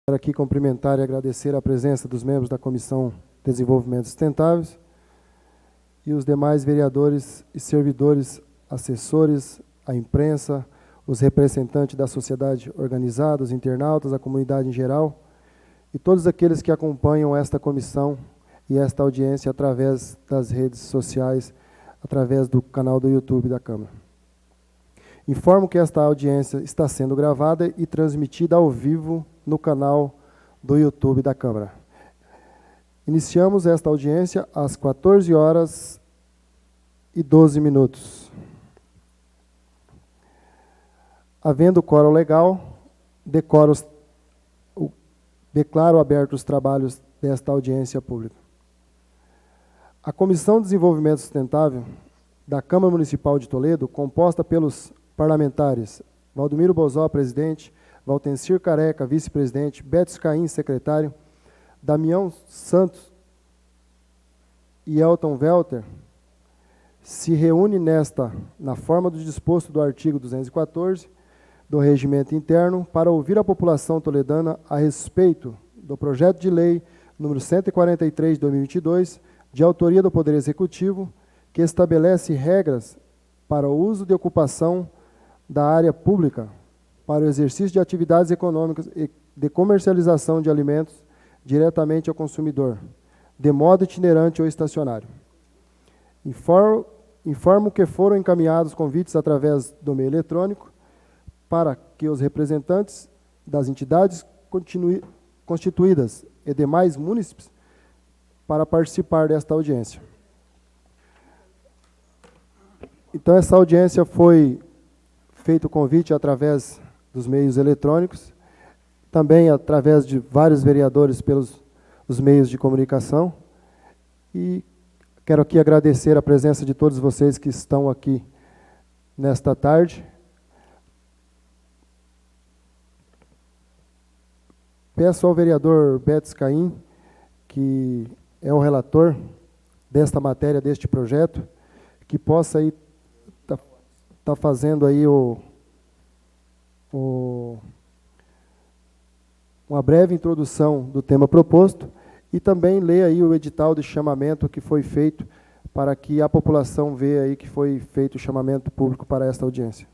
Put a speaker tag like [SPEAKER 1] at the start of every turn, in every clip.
[SPEAKER 1] Quero aqui cumprimentar e agradecer a presença dos membros da Comissão de Desenvolvimento Sustentáveis e os demais vereadores e servidores, assessores, a imprensa, os representantes da sociedade organizada, os internautas, a comunidade em geral e todos aqueles que acompanham esta comissão e esta audiência através das redes sociais, através do canal do YouTube da Câmara. Informo que esta audiência está sendo gravada e transmitida ao vivo no canal do YouTube da Câmara. Iniciamos esta audiência às 14h12. Havendo quórum legal, declaro abertos os trabalhos desta audiência pública. A Comissão de Desenvolvimento Sustentável da Câmara Municipal de Toledo, composta pelos parlamentares Valdomiro Bozó, presidente, Valtencir Careca, vice-presidente, Beto Caim, secretário, Damião Santos e Elton Welter, se reúne na forma do disposto do artigo 214 do Regimento Interno para ouvir a população toledana a respeito do projeto de lei número 143 de 2022, de autoria do Poder Executivo, que estabelece regras para o uso de ocupação da área pública para o exercício de atividades econômicas e de comercialização de alimentos diretamente ao consumidor, de modo itinerante ou estacionário. Informo que foram encaminhados convites através do meio eletrônico para que os representantes das entidades constituídas e demais munícipes para participar desta audiência. Então, essa audiência foi feito o convite através dos meios eletrônicos, também através de vários vereadores pelos os meios de comunicação, e quero aqui agradecer a presença de todos vocês que estão aqui nesta tarde. Peço ao vereador Beto Caim, que é o relator desta matéria, deste projeto, que possa aí tá fazendo aí uma breve introdução do tema proposto e também ler aí o edital de chamamento que foi feito para que a população veja aí que foi feito o chamamento público para esta audiência.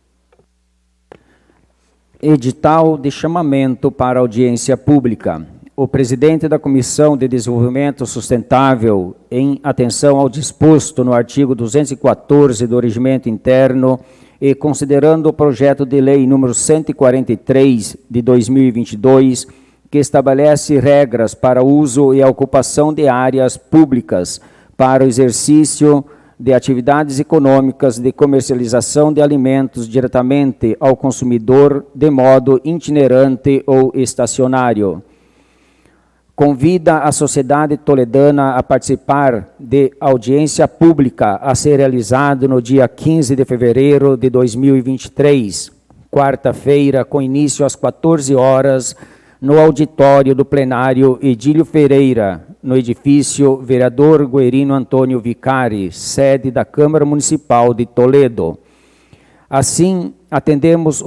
[SPEAKER 2] Edital de chamamento para audiência pública. O presidente da Comissão de Desenvolvimento Sustentável, em atenção ao disposto no artigo 214 do Regimento Interno e considerando o projeto de lei número 143 de 2022, que estabelece regras para o uso e a ocupação de áreas públicas para o exercício de atividades econômicas de comercialização de alimentos diretamente ao consumidor de modo itinerante ou estacionário. Convida a sociedade toledana a participar de audiência pública a ser realizada no dia 15 de fevereiro de 2023, quarta-feira, com início às 14 horas, no auditório do plenário Edílio Ferreira, no edifício Vereador Guerino Antônio Vicari, sede da Câmara Municipal de Toledo. Assim, atendemos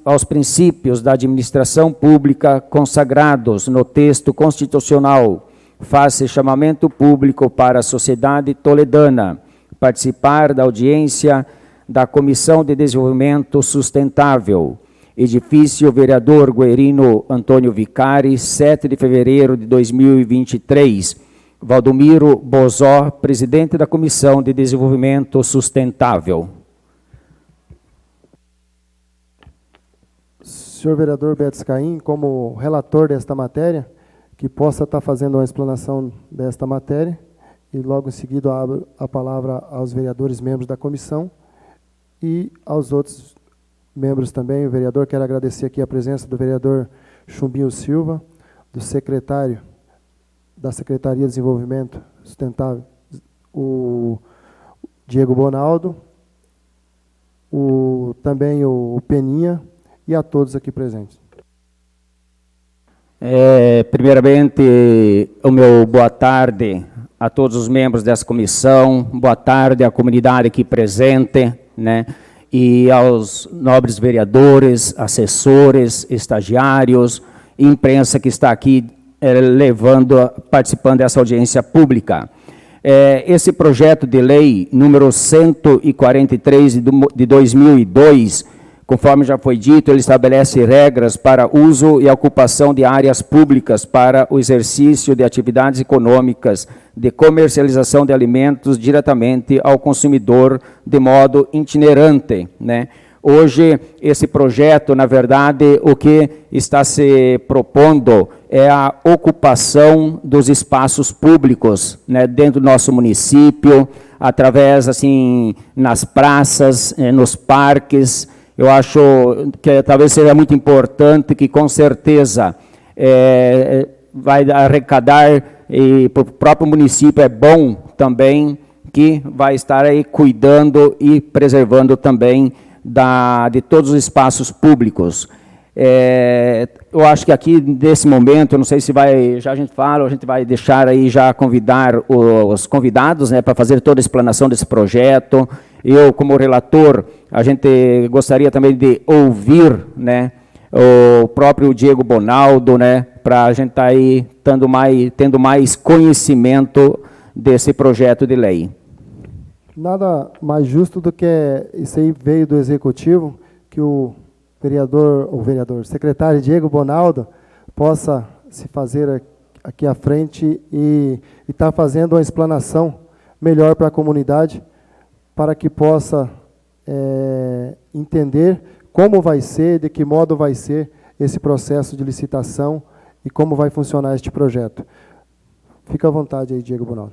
[SPEAKER 2] aos princípios da administração pública consagrados no texto constitucional. Faz-se chamamento público para a sociedade toledana participar da audiência da Comissão de Desenvolvimento Sustentável. Edifício Vereador Guerino Antônio Vicari, 7 de fevereiro de 2023. Valdomiro Bozó, presidente da Comissão de Desenvolvimento Sustentável.
[SPEAKER 1] Senhor vereador Beto Caim, como relator desta matéria, que possa estar fazendo uma explanação desta matéria, e logo em seguida abro a palavra aos vereadores membros da comissão e aos outros membros também. O vereador, quero agradecer aqui a presença do vereador Chumbinho Silva, do secretário da Secretaria de Desenvolvimento Sustentável, o Diego Bonaldo, também o Peninha, e a todos aqui presentes.
[SPEAKER 2] Primeiramente, o meu boa tarde a todos os membros dessa comissão, boa tarde à comunidade aqui presente, né? E aos nobres vereadores, assessores, estagiários imprensa que está aqui participando dessa audiência pública. Esse projeto de lei número 143 de 2002, conforme já foi dito, ele estabelece regras para uso e ocupação de áreas públicas para o exercício de atividades econômicas de comercialização de alimentos diretamente ao consumidor de modo itinerante, né? Hoje, esse projeto, na verdade, o que está se propondo é a ocupação dos espaços públicos, né, dentro do nosso município, através, assim, nas praças, nos parques. Eu acho que talvez seja muito importante que, com certeza, vai arrecadar, e para o próprio município é bom também, que vai estar aí cuidando e preservando também de todos os espaços públicos. Eu acho que aqui, nesse momento, não sei se já a gente fala, a gente vai deixar aí já convidar os convidados, né, para fazer toda a explanação desse projeto. Eu, como relator, a gente gostaria também de ouvir, né, o próprio Diego Bonaldo, né, para a gente estar aí tendo mais conhecimento desse projeto de lei.
[SPEAKER 1] Nada mais justo do que isso aí veio do Executivo, que o secretário Diego Bonaldo possa se fazer aqui à frente e estar fazendo uma explanação melhor para a comunidade, para que possa entender como vai ser, de que modo vai ser esse processo de licitação e como vai funcionar este projeto. Fica à vontade aí, Diego Bonaldo.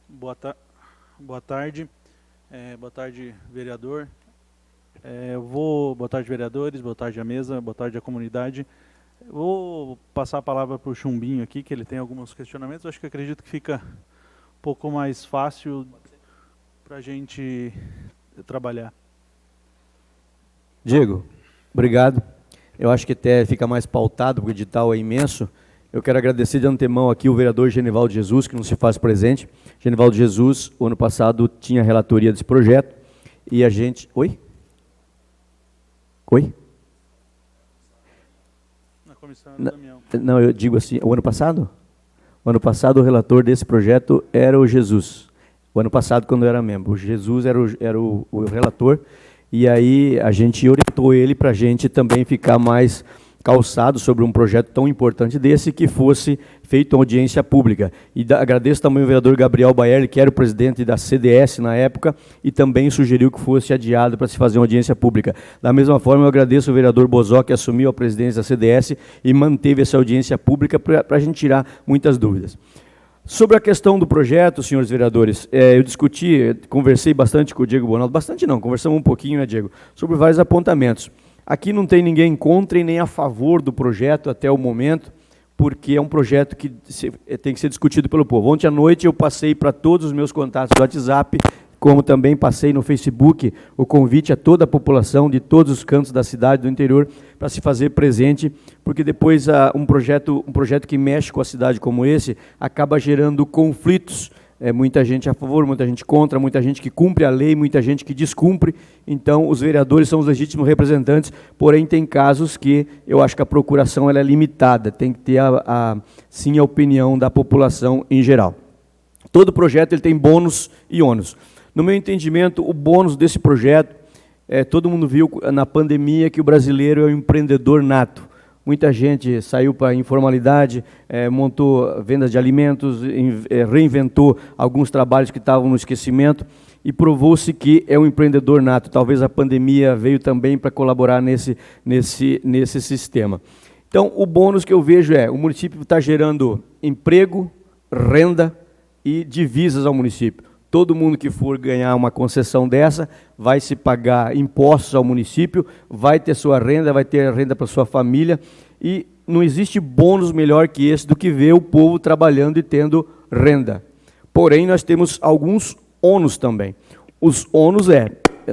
[SPEAKER 3] Boa tarde, vereador. Boa tarde, vereadores, boa tarde à mesa, boa tarde à comunidade. Vou passar a palavra para o Chumbinho aqui, que ele tem alguns questionamentos. Acho que acredito que fica um pouco mais fácil para a gente trabalhar.
[SPEAKER 4] Diego, obrigado. Eu acho que até fica mais pautado, porque o edital é imenso. Eu quero agradecer de antemão aqui o vereador Genivaldo Jesus, que não se faz presente. Genivaldo Jesus, o ano passado, tinha a relatoria desse projeto, e a gente... Oi?
[SPEAKER 3] Na comissão do Damião.
[SPEAKER 4] Não, eu digo assim, o ano passado? O ano passado o relator desse projeto era o Jesus. O ano passado, quando eu era membro. O Jesus era o relator, e aí a gente orientou ele para a gente também ficar mais calçado sobre um projeto tão importante desse, que fosse feito uma audiência pública. E agradeço também o vereador Gabriel Baerle, que era o presidente da CDS na época, e também sugeriu que fosse adiado para se fazer uma audiência pública. Da mesma forma, eu agradeço o vereador Bozó, que assumiu a presidência da CDS e manteve essa audiência pública para a gente tirar muitas dúvidas. Sobre a questão do projeto, senhores vereadores, eu conversei bastante com o Diego Bonaldo, bastante não, conversamos um pouquinho, né, Diego, sobre vários apontamentos. Aqui não tem ninguém contra e nem a favor do projeto até o momento, porque é um projeto que tem que ser discutido pelo povo. Ontem à noite eu passei para todos os meus contatos do WhatsApp, como também passei no Facebook, o convite a toda a população de todos os cantos da cidade, do interior, para se fazer presente, porque depois um projeto que mexe com a cidade como esse acaba gerando conflitos. Muita gente a favor, muita gente contra, muita gente que cumpre a lei, muita gente que descumpre. Então, os vereadores são os legítimos representantes, porém, tem casos que eu acho que a procuração ela é limitada, tem que ter, sim, a opinião da população em geral. Todo projeto ele tem bônus e ônus. No meu entendimento, o bônus desse projeto, todo mundo viu na pandemia que o brasileiro é um empreendedor nato. Muita gente saiu para a informalidade, montou vendas de alimentos, reinventou alguns trabalhos que estavam no esquecimento e provou-se que é um empreendedor nato. Talvez a pandemia veio também para colaborar nesse sistema. Então, o bônus que eu vejo o município está gerando emprego, renda e divisas ao município. Todo mundo que for ganhar uma concessão dessa vai se pagar impostos ao município, vai ter sua renda, vai ter renda para sua família, e não existe bônus melhor que esse do que ver o povo trabalhando e tendo renda. Porém, nós temos alguns ônus também. Os ônus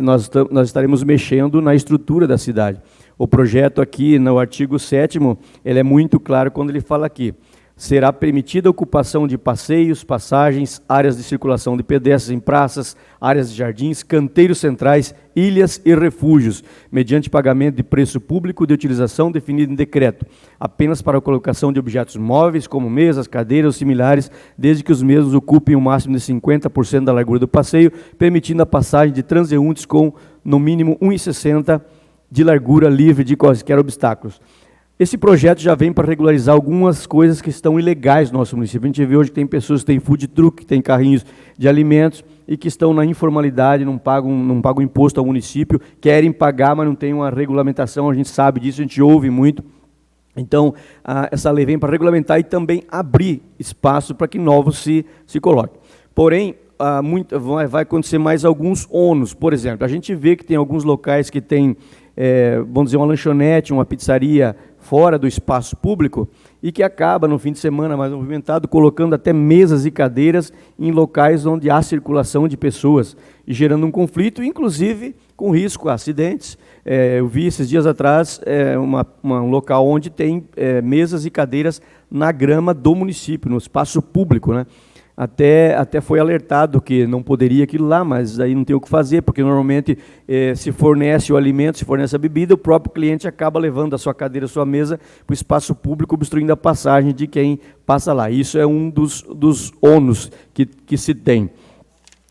[SPEAKER 4] nós estaremos mexendo na estrutura da cidade. O projeto aqui, no artigo 7º, ele é muito claro quando ele fala aqui: Será permitida a ocupação de passeios, passagens, áreas de circulação de pedestres em praças, áreas de jardins, canteiros centrais, ilhas e refúgios, mediante pagamento de preço público de utilização definido em decreto, apenas para a colocação de objetos móveis, como mesas, cadeiras ou similares, desde que os mesmos ocupem o máximo de 50% da largura do passeio, permitindo a passagem de transeuntes com, no mínimo, 1,60 de largura livre de quaisquer obstáculos. Esse projeto já vem para regularizar algumas coisas que estão ilegais no nosso município. A gente vê hoje que tem pessoas que têm food truck, que têm carrinhos de alimentos e que estão na informalidade, não pagam imposto ao município, querem pagar, mas não tem uma regulamentação, a gente sabe disso, a gente ouve muito. Então, essa lei vem para regulamentar e também abrir espaço para que novos se coloquem. Porém, vai acontecer mais alguns ônus. Por exemplo, a gente vê que tem alguns locais que tem, vamos dizer, uma lanchonete, uma pizzaria fora do espaço público e que acaba, no fim de semana mais movimentado, colocando até mesas e cadeiras em locais onde há circulação de pessoas e gerando um conflito, inclusive com risco a acidentes. Eu vi esses dias atrás um local onde tem mesas e cadeiras na grama do município, no espaço público, né? Até foi alertado que não poderia aquilo lá, mas aí não tem o que fazer, porque normalmente se fornece o alimento, se fornece a bebida, o próprio cliente acaba levando a sua cadeira, a sua mesa para o espaço público, obstruindo a passagem de quem passa lá. Isso é um dos ônus que se tem.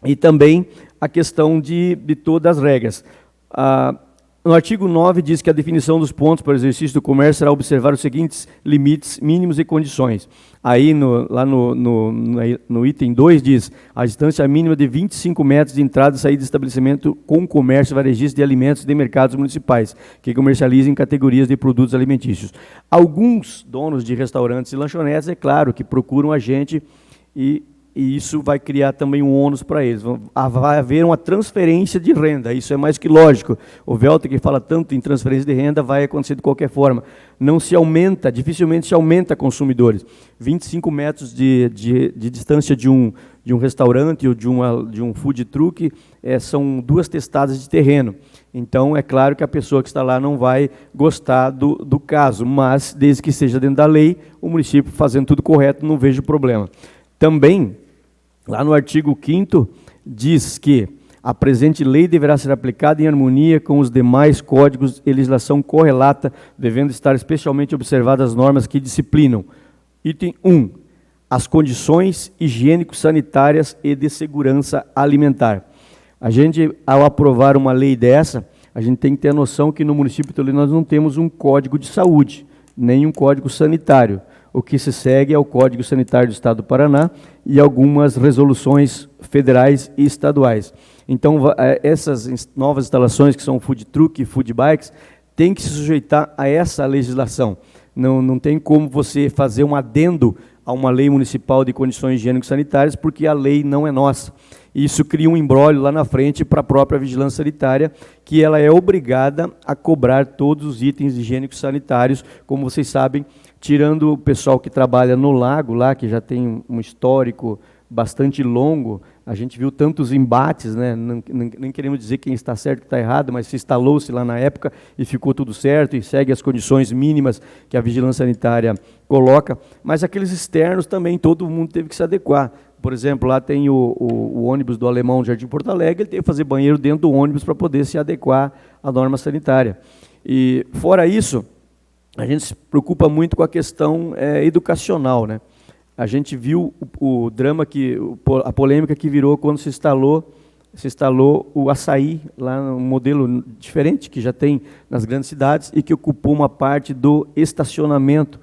[SPEAKER 4] E também a questão de todas as regras. No artigo 9 diz que a definição dos pontos para o exercício do comércio será observar os seguintes limites mínimos e condições. Aí, lá no item 2 diz, a distância mínima de 25 metros de entrada e saída de estabelecimento com comércio varejista de alimentos de mercados municipais, que comercializem categorias de produtos alimentícios. Alguns donos de restaurantes e lanchonetes, é claro, que procuram a gente e isso vai criar também um ônus para eles. Vai haver uma transferência de renda, isso é mais que lógico. O Velter, que fala tanto em transferência de renda, vai acontecer de qualquer forma. Não se aumenta, dificilmente se aumenta consumidores. 25 metros de distância de um restaurante ou de um food truck são 2 testadas de terreno. Então, é claro que a pessoa que está lá não vai gostar do caso, mas, desde que seja dentro da lei, o município fazendo tudo correto, não vejo problema. Também, lá no artigo 5º, diz que a presente lei deverá ser aplicada em harmonia com os demais códigos e legislação correlata, devendo estar especialmente observadas as normas que disciplinam. Item 1. As condições higiênico-sanitárias e de segurança alimentar. A gente, ao aprovar uma lei dessa, a gente tem que ter a noção que no município de Toledo nós não temos um código de saúde, nem um código sanitário. O que se segue é o Código Sanitário do Estado do Paraná e algumas resoluções federais e estaduais. Então, essas novas instalações, que são food truck e food bikes, têm que se sujeitar a essa legislação. Não tem como você fazer um adendo a uma lei municipal de condições higiênico-sanitárias, porque a lei não é nossa. Isso cria um imbróglio lá na frente para a própria vigilância sanitária, que ela é obrigada a cobrar todos os itens higiênicos sanitários, como vocês sabem, tirando o pessoal que trabalha no lago, lá, que já tem um histórico bastante longo. A gente viu tantos embates, né? Nem queremos dizer quem está certo e está errado, mas se instalou-se lá na época e ficou tudo certo e segue as condições mínimas que a vigilância sanitária coloca. Mas aqueles externos também, todo mundo teve que se adequar. Por exemplo, lá tem o ônibus do Alemão do Jardim Porto Alegre, ele teve que fazer banheiro dentro do ônibus para poder se adequar à norma sanitária. E, fora isso, a gente se preocupa muito com a questão educacional, né? A gente viu o drama, a polêmica que virou quando se instalou o açaí, lá um modelo diferente que já tem nas grandes cidades e que ocupou uma parte do estacionamento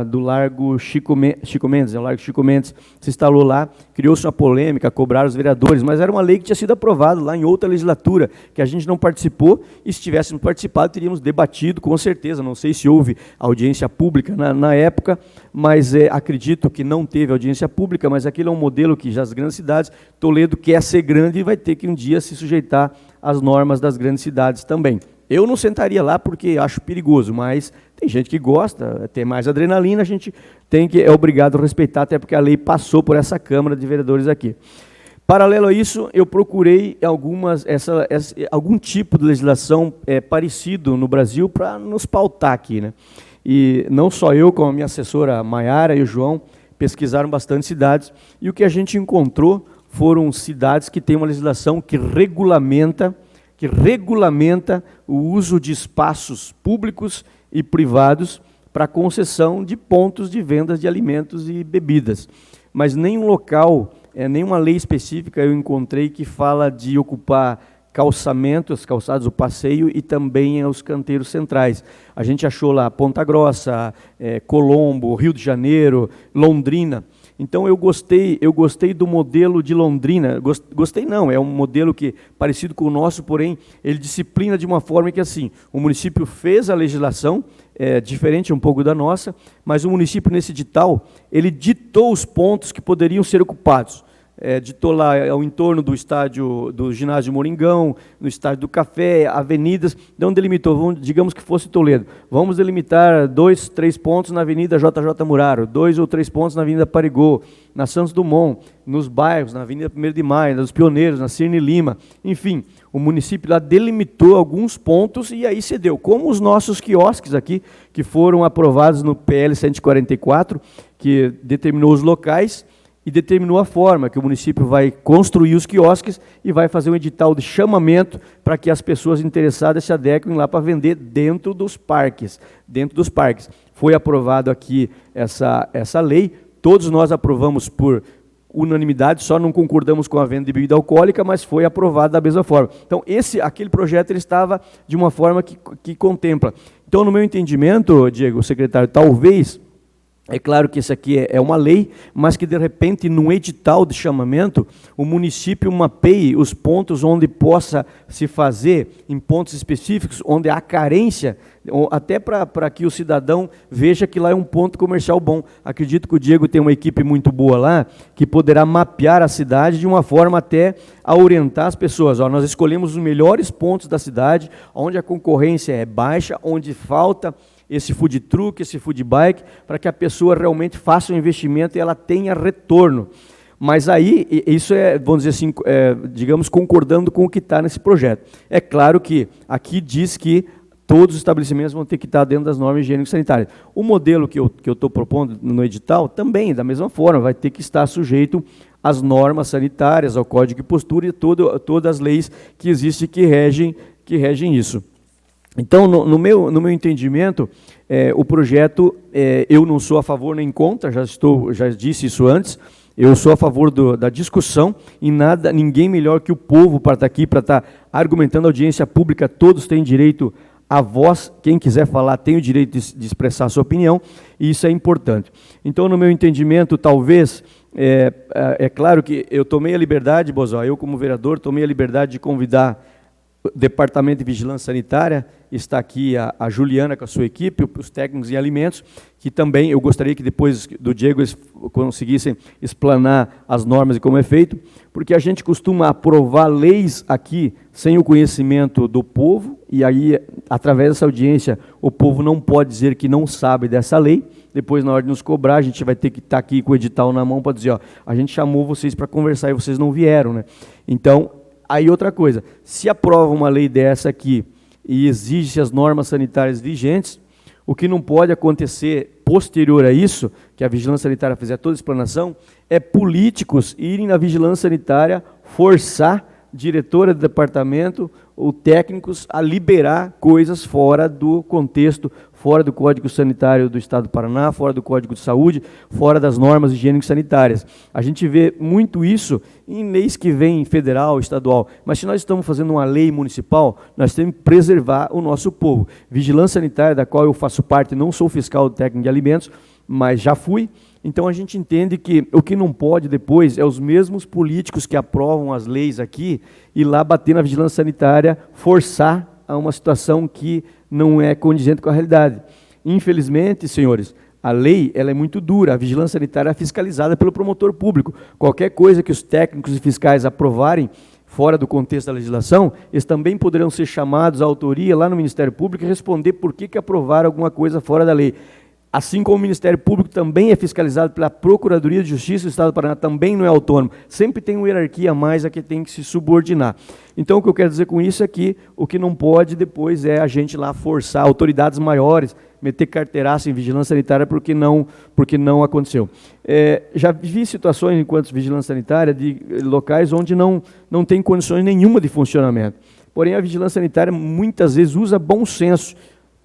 [SPEAKER 4] do Largo Chico Mendes, o Largo Chico Mendes se instalou lá, criou-se uma polêmica, cobraram os vereadores, mas era uma lei que tinha sido aprovada lá em outra legislatura, que a gente não participou, e se tivéssemos participado, teríamos debatido, com certeza, não sei se houve audiência pública na época, mas acredito que não teve audiência pública, mas aquele é um modelo que já as grandes cidades, Toledo quer ser grande e vai ter que um dia se sujeitar às normas das grandes cidades também. Eu não sentaria lá porque acho perigoso, mas tem gente que gosta, tem mais adrenalina, a gente é obrigado a respeitar, até porque a lei passou por essa Câmara de Vereadores aqui. Paralelo a isso, eu procurei algum tipo de legislação parecido no Brasil para nos pautar aqui, né? e não só eu, como a minha assessora Maiara e o João, pesquisaram bastante cidades, e o que a gente encontrou foram cidades que têm uma legislação que regulamenta o uso de espaços públicos e privados para concessão de pontos de vendas de alimentos e bebidas. Mas nenhum local, nenhuma lei específica eu encontrei que fala de ocupar calçamentos, calçados, o passeio e também os canteiros centrais. A gente achou lá Ponta Grossa, Colombo, Rio de Janeiro, Londrina. Então eu gostei do modelo de Londrina. Gostei não, é um modelo que parecido com o nosso, porém ele disciplina de uma forma que assim, o município fez a legislação, diferente um pouco da nossa, mas o município nesse edital, ele ditou os pontos que poderiam ser ocupados. Ditou lá ao entorno do estádio, do ginásio Moringão, no estádio do Café, avenidas, não delimitou, digamos que fosse Toledo, vamos delimitar 2, 3 pontos na Avenida JJ Muraro, 2 ou 3 pontos na Avenida Parigô, na Santos Dumont, nos bairros, na Avenida 1º de Maio, nos Pioneiros, na Cirne Lima, enfim, o município lá delimitou alguns pontos e aí cedeu, como os nossos quiosques aqui, que foram aprovados no PL 144, que determinou os locais, e determinou a forma que o município vai construir os quiosques e vai fazer um edital de chamamento para que as pessoas interessadas se adequem lá para vender dentro dos parques. Foi aprovado aqui essa lei, todos nós aprovamos por unanimidade, só não concordamos com a venda de bebida alcoólica, mas foi aprovado da mesma forma. Então, aquele projeto ele estava de uma forma que contempla. Então, no meu entendimento, Diego, secretário, talvez... É claro que isso aqui é uma lei, mas que, de repente, no edital de chamamento, o município mapeie os pontos onde possa se fazer, em pontos específicos, onde há carência, até para que o cidadão veja que lá é um ponto comercial bom. Acredito que o Diego tem uma equipe muito boa lá, que poderá mapear a cidade de uma forma até a orientar as pessoas. Nós escolhemos os melhores pontos da cidade, onde a concorrência é baixa, onde falta esse food truck, esse food bike, para que a pessoa realmente faça um investimento e ela tenha retorno. Mas aí, isso vamos dizer assim, digamos, concordando com o que está nesse projeto. É claro que aqui diz que todos os estabelecimentos vão ter que estar dentro das normas higiênico-sanitárias. O modelo que eu estou propondo no edital, também, da mesma forma, vai ter que estar sujeito às normas sanitárias, ao Código de Postura e todas as leis que existem que regem isso. Então, no meu entendimento, o projeto, eu não sou a favor nem contra, já disse isso antes, eu sou a favor da discussão, e ninguém melhor que o povo para estar aqui, para estar argumentando a audiência pública, todos têm direito à voz, quem quiser falar tem o direito de expressar a sua opinião, e isso é importante. Então, no meu entendimento, talvez, é claro que eu tomei a liberdade, Bozó, eu como vereador, tomei a liberdade de convidar o Departamento de Vigilância Sanitária, está aqui a Juliana com a sua equipe, os técnicos em alimentos, que também eu gostaria que depois do Diego eles conseguissem explanar as normas e como é feito, porque a gente costuma aprovar leis aqui sem o conhecimento do povo, e aí, através dessa audiência, o povo não pode dizer que não sabe dessa lei, depois na hora de nos cobrar, a gente vai ter que estar aqui com o edital na mão para dizer, a gente chamou vocês para conversar e vocês não vieram, né? Então, aí outra coisa, se aprova uma lei dessa aqui e exige as normas sanitárias vigentes, o que não pode acontecer posterior a isso, que a vigilância sanitária fizer toda a explanação, é políticos irem na vigilância sanitária forçar diretora do departamento ou técnicos a liberar coisas fora do contexto, fora do Código Sanitário do Estado do Paraná, fora do Código de Saúde, fora das normas higiênico-sanitárias. A gente vê muito isso em leis que vêm federal, estadual, mas se nós estamos fazendo uma lei municipal, nós temos que preservar o nosso povo. Vigilância sanitária, da qual eu faço parte, não sou fiscal técnico de alimentos, mas já fui. Então, a gente entende que o que não pode depois é os mesmos políticos que aprovam as leis aqui ir lá bater na vigilância sanitária, forçar a uma situação que não é condizente com a realidade. Infelizmente, senhores, a lei ela é muito dura, a vigilância sanitária é fiscalizada pelo promotor público. Qualquer coisa que os técnicos e fiscais aprovarem fora do contexto da legislação, eles também poderão ser chamados à autoria lá no Ministério Público e responder por que aprovaram alguma coisa fora da lei. Assim como o Ministério Público também é fiscalizado pela Procuradoria de Justiça do Estado do Paraná, também não é autônomo. Sempre tem uma hierarquia a mais a que tem que se subordinar. Então, o que eu quero dizer com isso é que o que não pode depois é a gente lá forçar autoridades maiores, meter carteiraço em vigilância sanitária porque não aconteceu. Já vi situações, enquanto vigilância sanitária, de locais onde não tem condições nenhuma de funcionamento. Porém, a vigilância sanitária muitas vezes usa bom senso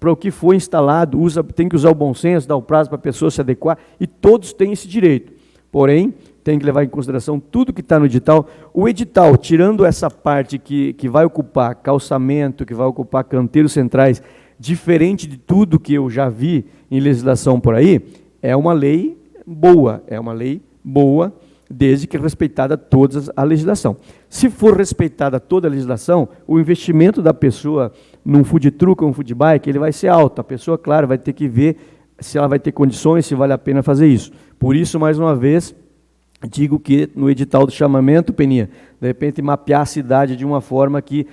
[SPEAKER 4] para o que foi instalado, tem que usar o bom senso, dar o prazo para a pessoa se adequar, e todos têm esse direito. Porém, tem que levar em consideração tudo que está no edital. O edital, tirando essa parte que vai ocupar calçamento, que vai ocupar canteiros centrais, diferente de tudo que eu já vi em legislação por aí, é uma lei boa, desde que respeitada toda a legislação. Se for respeitada toda a legislação, o investimento da pessoa num food truck ou um food bike, ele vai ser alto. A pessoa, claro, vai ter que ver se ela vai ter condições, se vale a pena fazer isso. Por isso, mais uma vez, digo que no edital do chamamento, Peninha, de repente mapear a cidade de uma forma que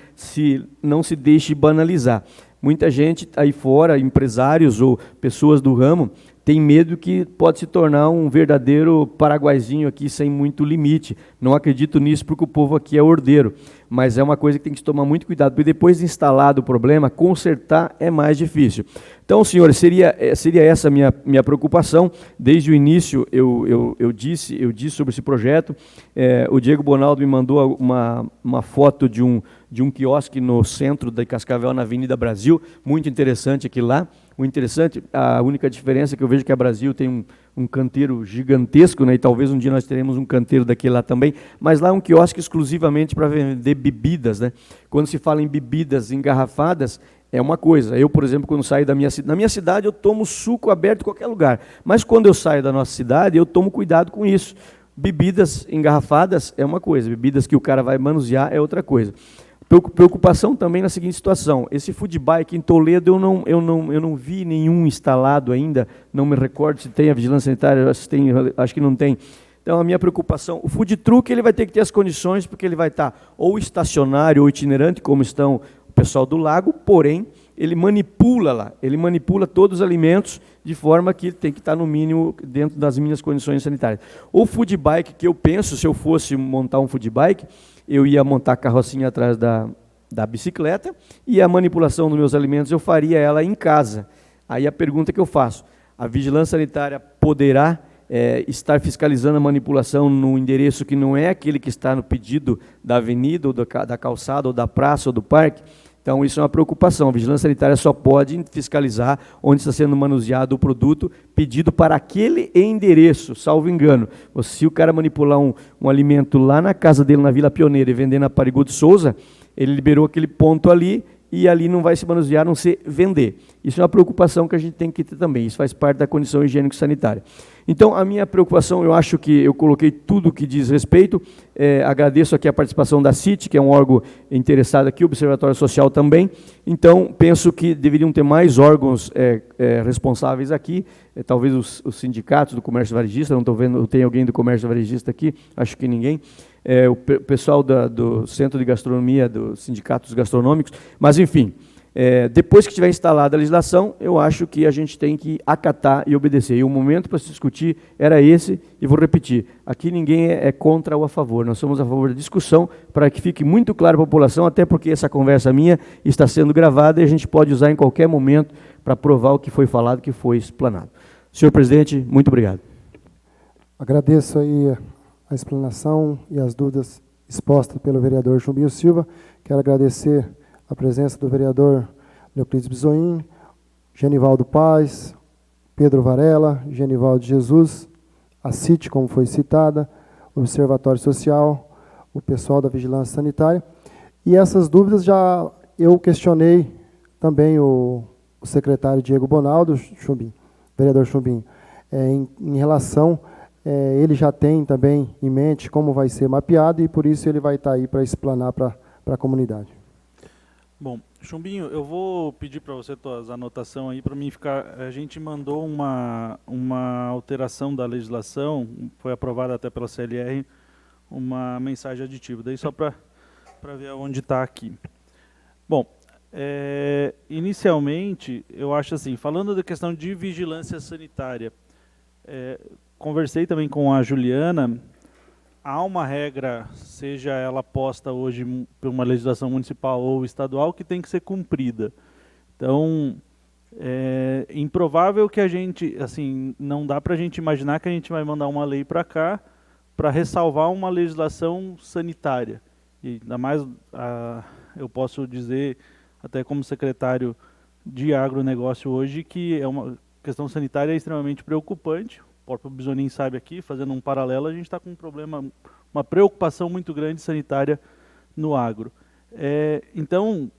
[SPEAKER 4] não se deixe banalizar. Muita gente aí fora, empresários ou pessoas do ramo, tem medo que pode se tornar um verdadeiro paraguaizinho aqui sem muito limite. Não acredito nisso porque o povo aqui é ordeiro. Mas é uma coisa que tem que se tomar muito cuidado, porque depois de instalado o problema, consertar é mais difícil. Então, senhores, seria essa a minha preocupação. Desde o início eu disse sobre esse projeto. O Diego Bonaldo me mandou uma foto de um quiosque no centro de Cascavel, na Avenida Brasil, muito interessante aqui lá. O interessante, a única diferença que eu vejo é que a Brasil tem um canteiro gigantesco, né, e talvez um dia nós teremos um canteiro daquele lá também, mas lá é um quiosque exclusivamente para vender bebidas, né? Quando se fala em bebidas engarrafadas, é uma coisa. Eu, por exemplo, quando saio na minha cidade, eu tomo suco aberto em qualquer lugar, mas quando eu saio da nossa cidade, eu tomo cuidado com isso. Bebidas engarrafadas é uma coisa, bebidas que o cara vai manusear é outra coisa. Preocupação também na seguinte situação: esse food bike em Toledo eu não vi nenhum instalado ainda, não me recordo se tem a vigilância sanitária, acho que não tem. Então a minha preocupação, o food truck ele vai ter que ter as condições, porque ele vai estar ou estacionário ou itinerante, como estão o pessoal do lago, porém ele manipula todos os alimentos de forma que tem que estar no mínimo dentro das minhas condições sanitárias. O food bike que eu penso, se eu fosse montar um food bike, eu ia montar a carrocinha atrás da bicicleta e a manipulação dos meus alimentos eu faria ela em casa. Aí a pergunta que eu faço: a vigilância sanitária poderá estar fiscalizando a manipulação no endereço que não é aquele que está no pedido da avenida, ou da calçada, ou da praça, ou do parque? Então, isso é uma preocupação. A vigilância sanitária só pode fiscalizar onde está sendo manuseado o produto pedido para aquele endereço, salvo engano. Se o cara manipular um alimento lá na casa dele, na Vila Pioneira, e vender na Parigudo Souza, ele liberou aquele ponto ali, e ali não vai se manusear, a não ser vender. Isso é uma preocupação que a gente tem que ter também. Isso faz parte da condição higiênico-sanitária. Então, a minha preocupação, eu acho que eu coloquei tudo que diz respeito. Agradeço aqui a participação da CIT, que é um órgão interessado aqui, o Observatório Social também. Então, penso que deveriam ter mais órgãos responsáveis aqui, talvez os sindicatos do comércio varejista, não estou vendo, tem alguém do comércio varejista aqui, acho que ninguém. O pessoal do Centro de Gastronomia, dos sindicatos gastronômicos, mas, enfim, depois que tiver instalada a legislação, eu acho que a gente tem que acatar e obedecer. E o momento para se discutir era esse, e vou repetir, aqui ninguém é contra ou a favor, nós somos a favor da discussão, para que fique muito claro para a população, até porque essa conversa minha está sendo gravada e a gente pode usar em qualquer momento para provar o que foi falado, que foi explanado. Senhor presidente, muito obrigado.
[SPEAKER 1] Agradeço aí a explanação e as dúvidas expostas pelo vereador Chumbinho Silva. Quero agradecer a presença do vereador Leoclides Bisoim, Genivaldo Paz, Pedro Varela, Genivaldo Jesus, a CIT, como foi citada, o Observatório Social, o pessoal da Vigilância Sanitária. E essas dúvidas eu questionei também o secretário Diego Bonaldo, vereador Chumbinho, em relação, ele já tem também em mente como vai ser mapeado, e por isso ele vai estar aí para explanar para a comunidade.
[SPEAKER 3] Bom, Chumbinho, eu vou pedir para você tuas anotações aí para mim ficar. A gente mandou uma alteração da legislação, foi aprovada até pela CLR, uma mensagem aditiva. Daí só para ver onde está aqui. Bom, Inicialmente, eu acho assim, falando da questão de vigilância sanitária, conversei também com a Juliana, há uma regra, seja ela posta hoje por uma legislação municipal ou estadual, que tem que ser cumprida. Então, é improvável que a gente, assim, não dá para a gente imaginar que a gente vai mandar uma lei para cá para ressalvar uma legislação sanitária. E ainda mais, eu posso dizer, até como secretário de agronegócio hoje, que é uma questão sanitária extremamente preocupante. O próprio Bisonin sabe aqui, fazendo um paralelo, a gente está com um problema, uma preocupação muito grande sanitária no agro. Então,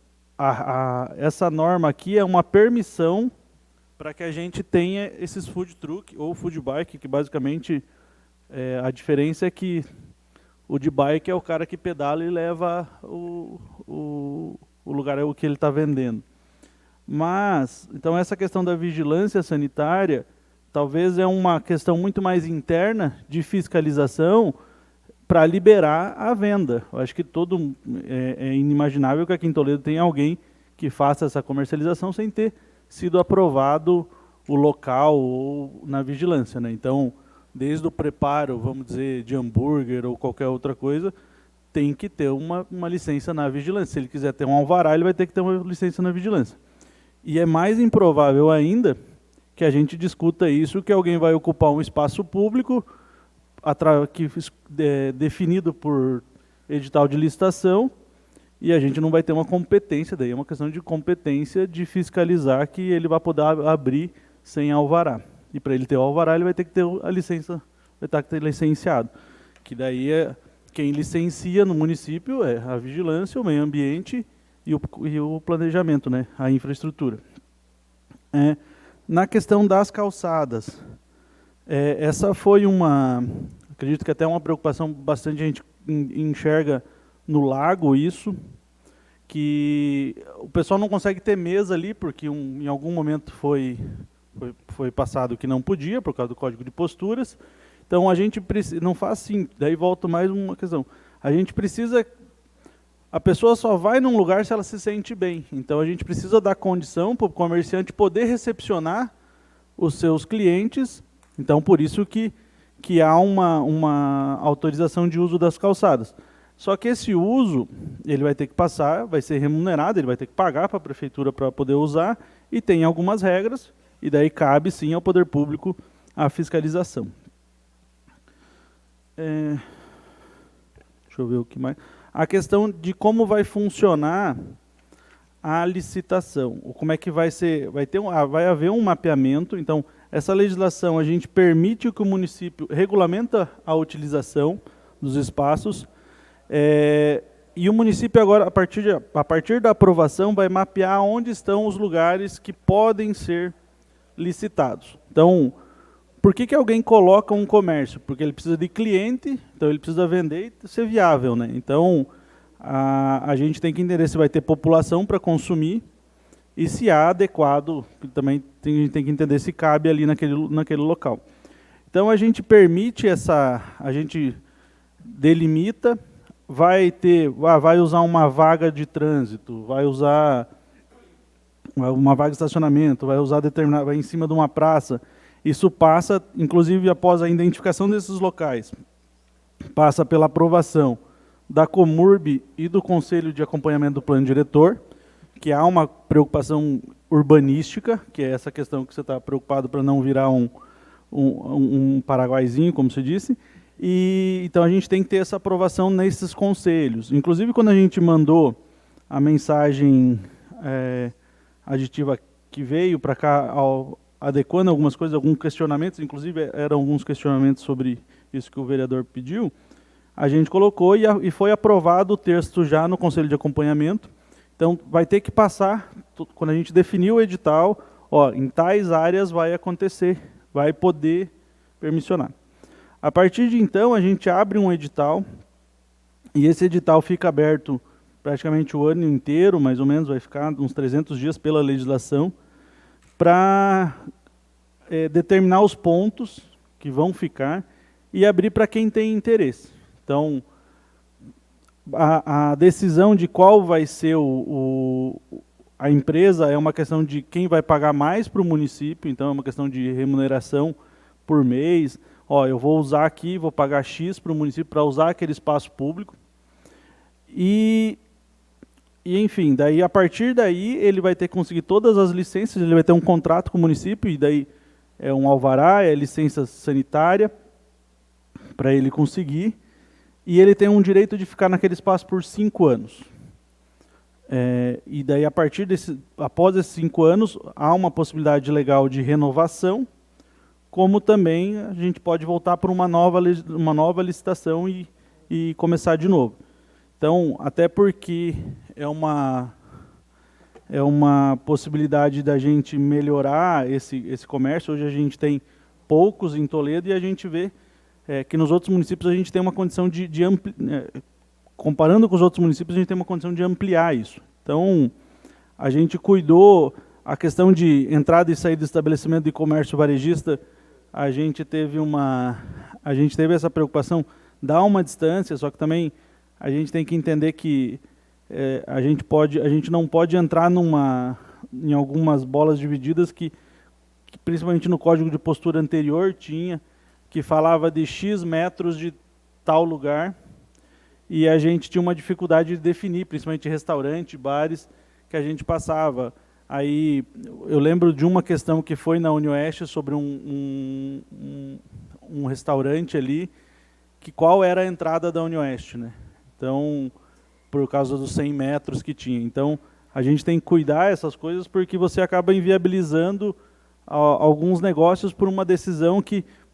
[SPEAKER 3] essa norma aqui é uma permissão para que a gente tenha esses food truck ou food bike, que basicamente a diferença é que o de bike é o cara que pedala e leva o lugar é o que ele está vendendo. Mas, então essa questão da vigilância sanitária, talvez é uma questão muito mais interna de fiscalização para liberar a venda. Eu acho que é inimaginável que aqui em Toledo tenha alguém que faça essa comercialização sem ter sido aprovado o local ou na vigilância, né? Então, desde o preparo, vamos dizer, de hambúrguer ou qualquer outra coisa, tem que ter uma licença na vigilância. Se ele quiser ter um alvará, ele vai ter que ter uma licença na vigilância. E é mais improvável ainda que a gente discuta isso, que alguém vai ocupar um espaço público definido por edital de licitação, e a gente não vai ter uma competência, daí é uma questão de competência de fiscalizar que ele vai poder abrir sem alvará. E para ele ter o alvará, ele vai ter que ter a licença, vai ter que ter licenciado. Que daí quem licencia no município é a vigilância, o meio ambiente e o planejamento, né, a infraestrutura. Na questão das calçadas, essa foi acredito que até uma preocupação bastante a gente enxerga no lago isso, que o pessoal não consegue ter mesa ali, porque em algum momento foi passado que não podia, por causa do Código de Posturas. Então a gente não faz assim, daí volta mais uma questão. A gente precisa, a pessoa só vai num lugar se ela se sente bem. Então a gente precisa dar condição para o comerciante poder recepcionar os seus clientes. Então por isso que há uma autorização de uso das calçadas. Só que esse uso, ele vai ter que passar, vai ser remunerado, ele vai ter que pagar para a prefeitura para poder usar, e tem algumas regras, e daí cabe sim ao poder público a fiscalização. Deixa eu ver o que mais. A questão de como vai funcionar a licitação, ou como é que vai ser, vai haver um mapeamento. Então, essa legislação a gente permite que o município regulamenta a utilização dos espaços, e o município agora, a partir da aprovação, vai mapear onde estão os lugares que podem ser licitados. Então, por que alguém coloca um comércio? Porque ele precisa de cliente, então ele precisa vender e ser viável, né? Então, a gente tem que entender se vai ter população para consumir e se há adequado, também a gente tem que entender se cabe ali naquele local. Então, a gente permite a gente delimita, vai usar uma vaga de trânsito, vai usar uma vaga de estacionamento, vai em cima de uma praça. Isso passa, inclusive, após a identificação desses locais, passa pela aprovação da Comurb e do Conselho de Acompanhamento do Plano Diretor, que há uma preocupação urbanística, que é essa questão que você está preocupado para não virar um paraguaizinho, como se disse. E então a gente tem que ter essa aprovação nesses conselhos. Inclusive, quando a gente mandou a mensagem aditiva que veio para cá, adequando algumas coisas, alguns questionamentos, inclusive eram alguns questionamentos sobre isso que o vereador pediu, a gente colocou e foi aprovado o texto já no Conselho de Acompanhamento. Então, vai ter que passar, quando a gente definiu o edital, em tais áreas vai acontecer, vai poder permissionar. A partir de então, a gente abre um edital, e esse edital fica aberto praticamente o ano inteiro, mais ou menos, vai ficar uns 300 dias pela legislação, para determinar os pontos que vão ficar e abrir para quem tem interesse. Então, a decisão de qual vai ser a empresa é uma questão de quem vai pagar mais para o município, então é uma questão de remuneração por mês. Ó, eu vou usar aqui, vou pagar X para o município para usar aquele espaço público. E, enfim, daí, a partir daí, ele vai ter que conseguir todas as licenças, ele vai ter um contrato com o município, e daí é um alvará, é licença sanitária, para ele conseguir, e ele tem um direito de ficar naquele espaço por 5 anos. E daí, após esses 5 anos, há uma possibilidade legal de renovação, como também a gente pode voltar para uma nova licitação e começar de novo. Então, até porque é uma possibilidade da gente melhorar esse comércio. Hoje a gente tem poucos em Toledo e a gente vê que nos outros municípios a gente tem uma condição comparando com os outros municípios, a gente tem uma condição de ampliar isso. Então, a gente cuidou, a questão de entrada e saída do estabelecimento de comércio varejista, a gente teve essa preocupação, dar uma distância, só que também a gente tem que entender que a gente não pode entrar em algumas bolas divididas que principalmente no código de postura anterior tinha, que falava de X metros de tal lugar, e a gente tinha uma dificuldade de definir, principalmente restaurante, bares, que a gente passava. Aí eu lembro de uma questão que foi na UniOeste sobre um restaurante ali, que qual era a entrada da UniOeste, né? Então, por causa dos 100 metros que tinha. Então, a gente tem que cuidar dessas coisas porque você acaba inviabilizando alguns negócios por uma decisão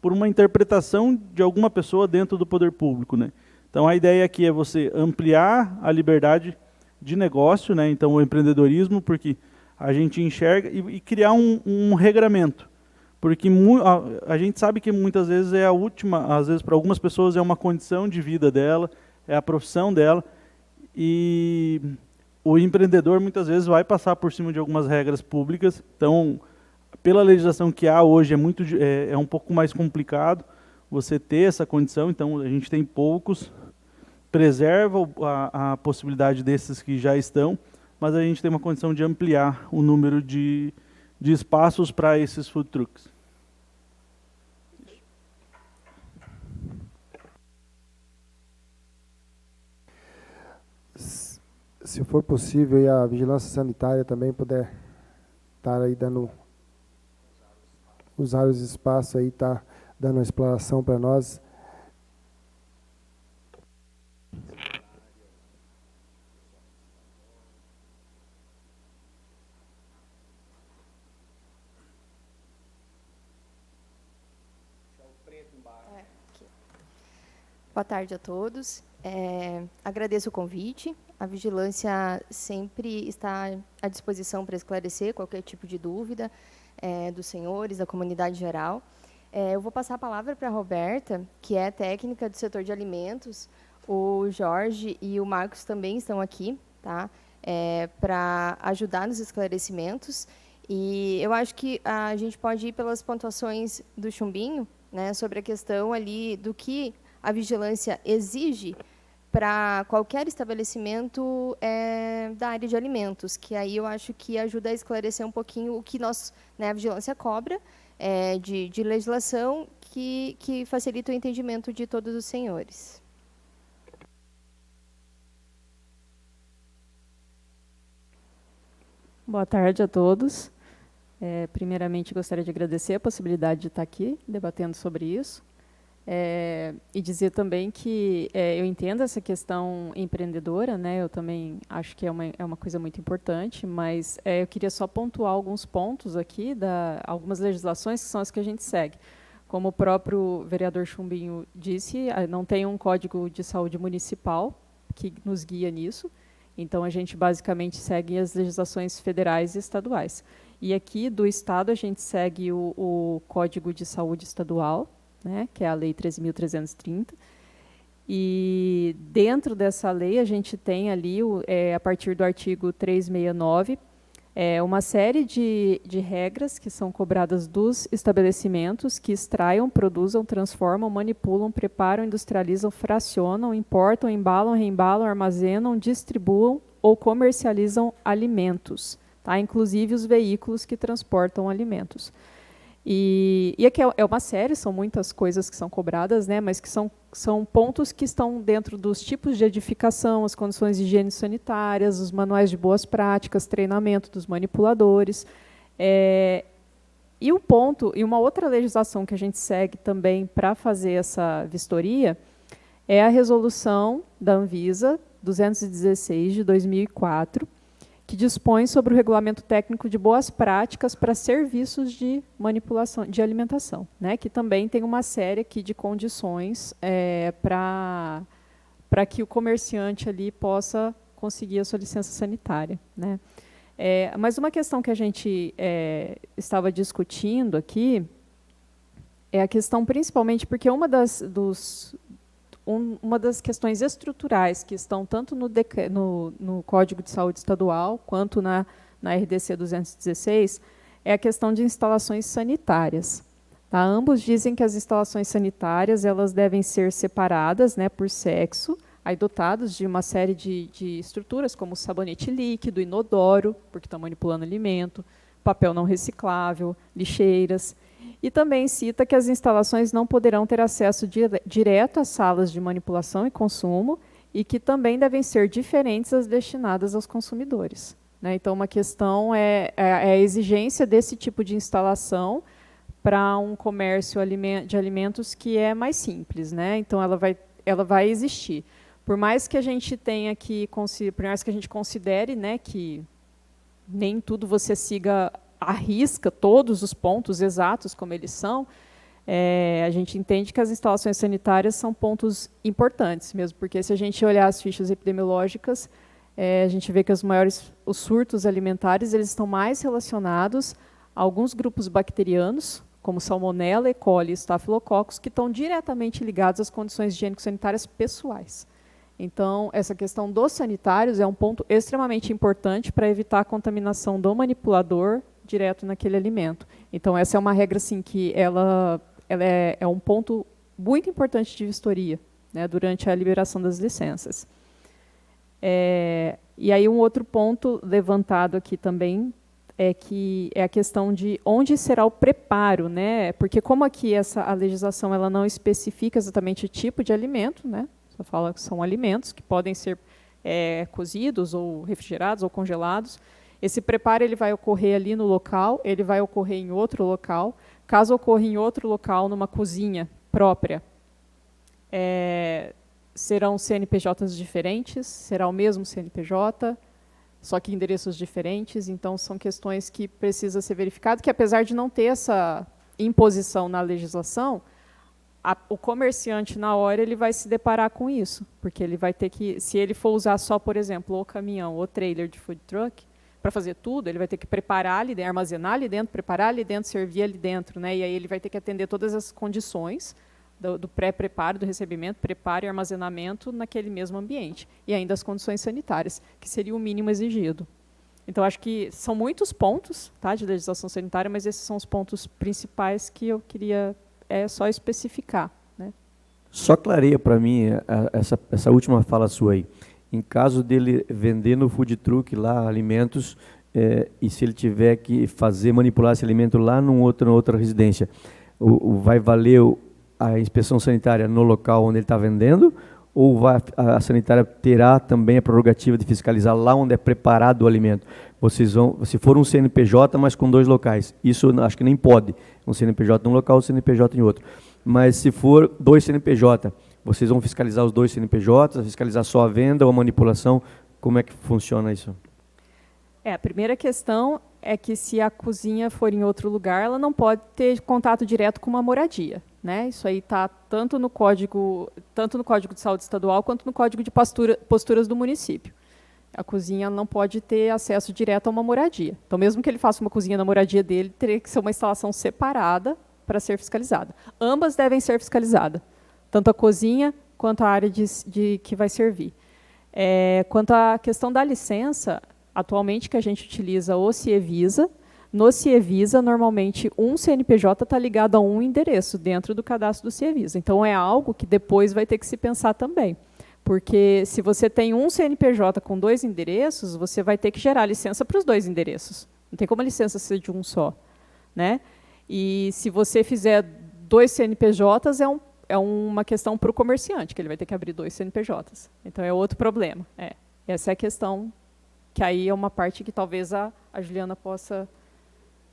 [SPEAKER 3] por uma interpretação de alguma pessoa dentro do poder público, né? Então, a ideia aqui é você ampliar a liberdade de negócio, né? Então, o empreendedorismo, porque a gente enxerga e criar um regramento. Porque a gente sabe que muitas vezes é a última, às vezes para algumas pessoas é uma condição de vida dela, é a profissão dela, e o empreendedor muitas vezes vai passar por cima de algumas regras públicas. Então, pela legislação que há hoje, é um pouco mais complicado você ter essa condição, então a gente tem poucos, preserva a possibilidade desses que já estão, mas a gente tem uma condição de ampliar o número de espaços para esses food trucks.
[SPEAKER 1] Se for possível, e a vigilância sanitária também puder estar aí usar os espaços aí, tá dando uma exploração para nós.
[SPEAKER 5] Boa tarde a todos. Agradeço o convite. A vigilância sempre está à disposição para esclarecer qualquer tipo de dúvida dos senhores, da comunidade geral. Eu vou passar a palavra para a Roberta, que é técnica do setor de alimentos. O Jorge e o Marcos também estão aqui, tá? Para ajudar nos esclarecimentos. E eu acho que a gente pode ir pelas pontuações do Chumbinho, né, sobre a questão ali do que a vigilância exige para qualquer estabelecimento da área de alimentos, que aí eu acho que ajuda a esclarecer um pouquinho o que a vigilância cobra de legislação que facilita o entendimento de todos os senhores.
[SPEAKER 6] Boa tarde a todos. Primeiramente, gostaria de agradecer a possibilidade de estar aqui debatendo sobre isso. E dizer também que eu entendo essa questão empreendedora, né? Eu também acho que é uma coisa muito importante, mas eu queria só pontuar alguns pontos aqui, algumas legislações que são as que a gente segue. Como o próprio vereador Chumbinho disse, não tem um código de saúde municipal que nos guia nisso, então a gente basicamente segue as legislações federais e estaduais. E aqui do Estado a gente segue o Código de Saúde Estadual, né, que é a Lei 13.330, e dentro dessa lei a gente tem ali, a partir do artigo 369, uma série de regras que são cobradas dos estabelecimentos que extraiam, produzam, transformam, manipulam, preparam, industrializam, fracionam, importam, embalam, reembalam, armazenam, distribuam ou comercializam alimentos. tá? Inclusive os veículos que transportam alimentos. E aqui é uma série, são muitas coisas que são cobradas, né, mas que são pontos que estão dentro dos tipos de edificação, as condições de higiene sanitárias, os manuais de boas práticas, treinamento dos manipuladores. E uma outra legislação que a gente segue também para fazer essa vistoria é a resolução da Anvisa 216 de 2004, que dispõe sobre o regulamento técnico de boas práticas para serviços de manipulação de alimentação, né, que também tem uma série aqui de condições para que o comerciante ali possa conseguir a sua licença sanitária, né. Mas uma questão que a gente estava discutindo aqui é a questão, principalmente, porque uma das questões estruturais que estão tanto no Código de Saúde Estadual quanto na RDC 216 é a questão de instalações sanitárias. Tá? Ambos dizem que as instalações sanitárias elas devem ser separadas, né, por sexo, aí dotados de uma série de estruturas, como sabonete líquido, inodoro, porque estão manipulando alimento, papel não reciclável, lixeiras. E também cita que as instalações não poderão ter acesso direto às salas de manipulação e consumo e que também devem ser diferentes das destinadas aos consumidores, né? Então, uma questão é a exigência desse tipo de instalação para um comércio de alimentos que é mais simples, né? Então, ela vai existir. Por mais que a gente tenha por mais que a gente considere, né, que nem tudo você siga à risca todos os pontos exatos como eles são, a gente entende que as instalações sanitárias são pontos importantes mesmo, porque se a gente olhar as fichas epidemiológicas, a gente vê que os surtos alimentares eles estão mais relacionados a alguns grupos bacterianos, como Salmonella, E. coli e Staphylococcus, que estão diretamente ligados às condições higiênico-sanitárias pessoais. Então, essa questão dos sanitários é um ponto extremamente importante para evitar a contaminação do manipulador direto naquele alimento. Então, essa é uma regra assim, que ela é um ponto muito importante de vistoria, né, durante a liberação das licenças. E aí, um outro ponto levantado aqui também é a questão de onde será o preparo, né? Porque como aqui a legislação ela não especifica exatamente o tipo de alimento, né? Só fala que são alimentos que podem ser cozidos ou refrigerados ou congelados. Esse preparo ele vai ocorrer ali no local, ele vai ocorrer em outro local. Caso ocorra em outro local, numa cozinha própria, serão CNPJs diferentes, será o mesmo CNPJ, só que endereços diferentes. Então, são questões que precisa ser verificado, que apesar de não ter essa imposição na legislação, o comerciante, na hora, ele vai se deparar com isso, porque ele vai ter que, se ele for usar só, por exemplo, o caminhão, o trailer de food truck, para fazer tudo, ele vai ter que preparar ali, armazenar ali dentro, preparar ali dentro, servir ali dentro, né? E aí ele vai ter que atender todas as condições do pré-preparo, do recebimento, preparo e armazenamento naquele mesmo ambiente. E ainda as condições sanitárias, que seria o mínimo exigido. Então, acho que são muitos pontos, tá, de legislação sanitária, mas esses são os pontos principais que eu queria só especificar, né?
[SPEAKER 4] Só clareia para mim essa última fala sua aí. Em caso dele vender no food truck lá alimentos, e se ele tiver que manipular esse alimento lá na outra residência, vai valer a inspeção sanitária no local onde ele está vendendo, ou a sanitária terá também a prerrogativa de fiscalizar lá onde é preparado o alimento? Vocês vão, se for um CNPJ, mas com 2 locais, isso acho que nem pode, um CNPJ em um local, um CNPJ em outro. Mas se for 2 CNPJ, vocês vão fiscalizar os 2 CNPJs, fiscalizar só a venda ou a manipulação? Como é que funciona isso?
[SPEAKER 6] A primeira questão é que se a cozinha for em outro lugar, ela não pode ter contato direto com uma moradia, né? Isso aí está tanto no Código de Saúde Estadual quanto no Código de Posturas do município. A cozinha não pode ter acesso direto a uma moradia. Então, mesmo que ele faça uma cozinha na moradia dele, teria que ser uma instalação separada para ser fiscalizada. Ambas devem ser fiscalizadas, tanto a cozinha quanto a área que vai servir. Quanto à questão da licença, atualmente que a gente utiliza o CIEVISA, no CIEVISA, normalmente, um CNPJ está ligado a um endereço dentro do cadastro do CIEVISA. Então, é algo que depois vai ter que se pensar também. Porque se você tem um CNPJ com 2 endereços, você vai ter que gerar licença para os 2 endereços. Não tem como a licença ser de um só, né? E se você fizer 2 CNPJs, é uma questão para o comerciante, que ele vai ter que abrir 2 CNPJs. Então, é outro problema. Essa é a questão, que aí é uma parte que talvez a Juliana possa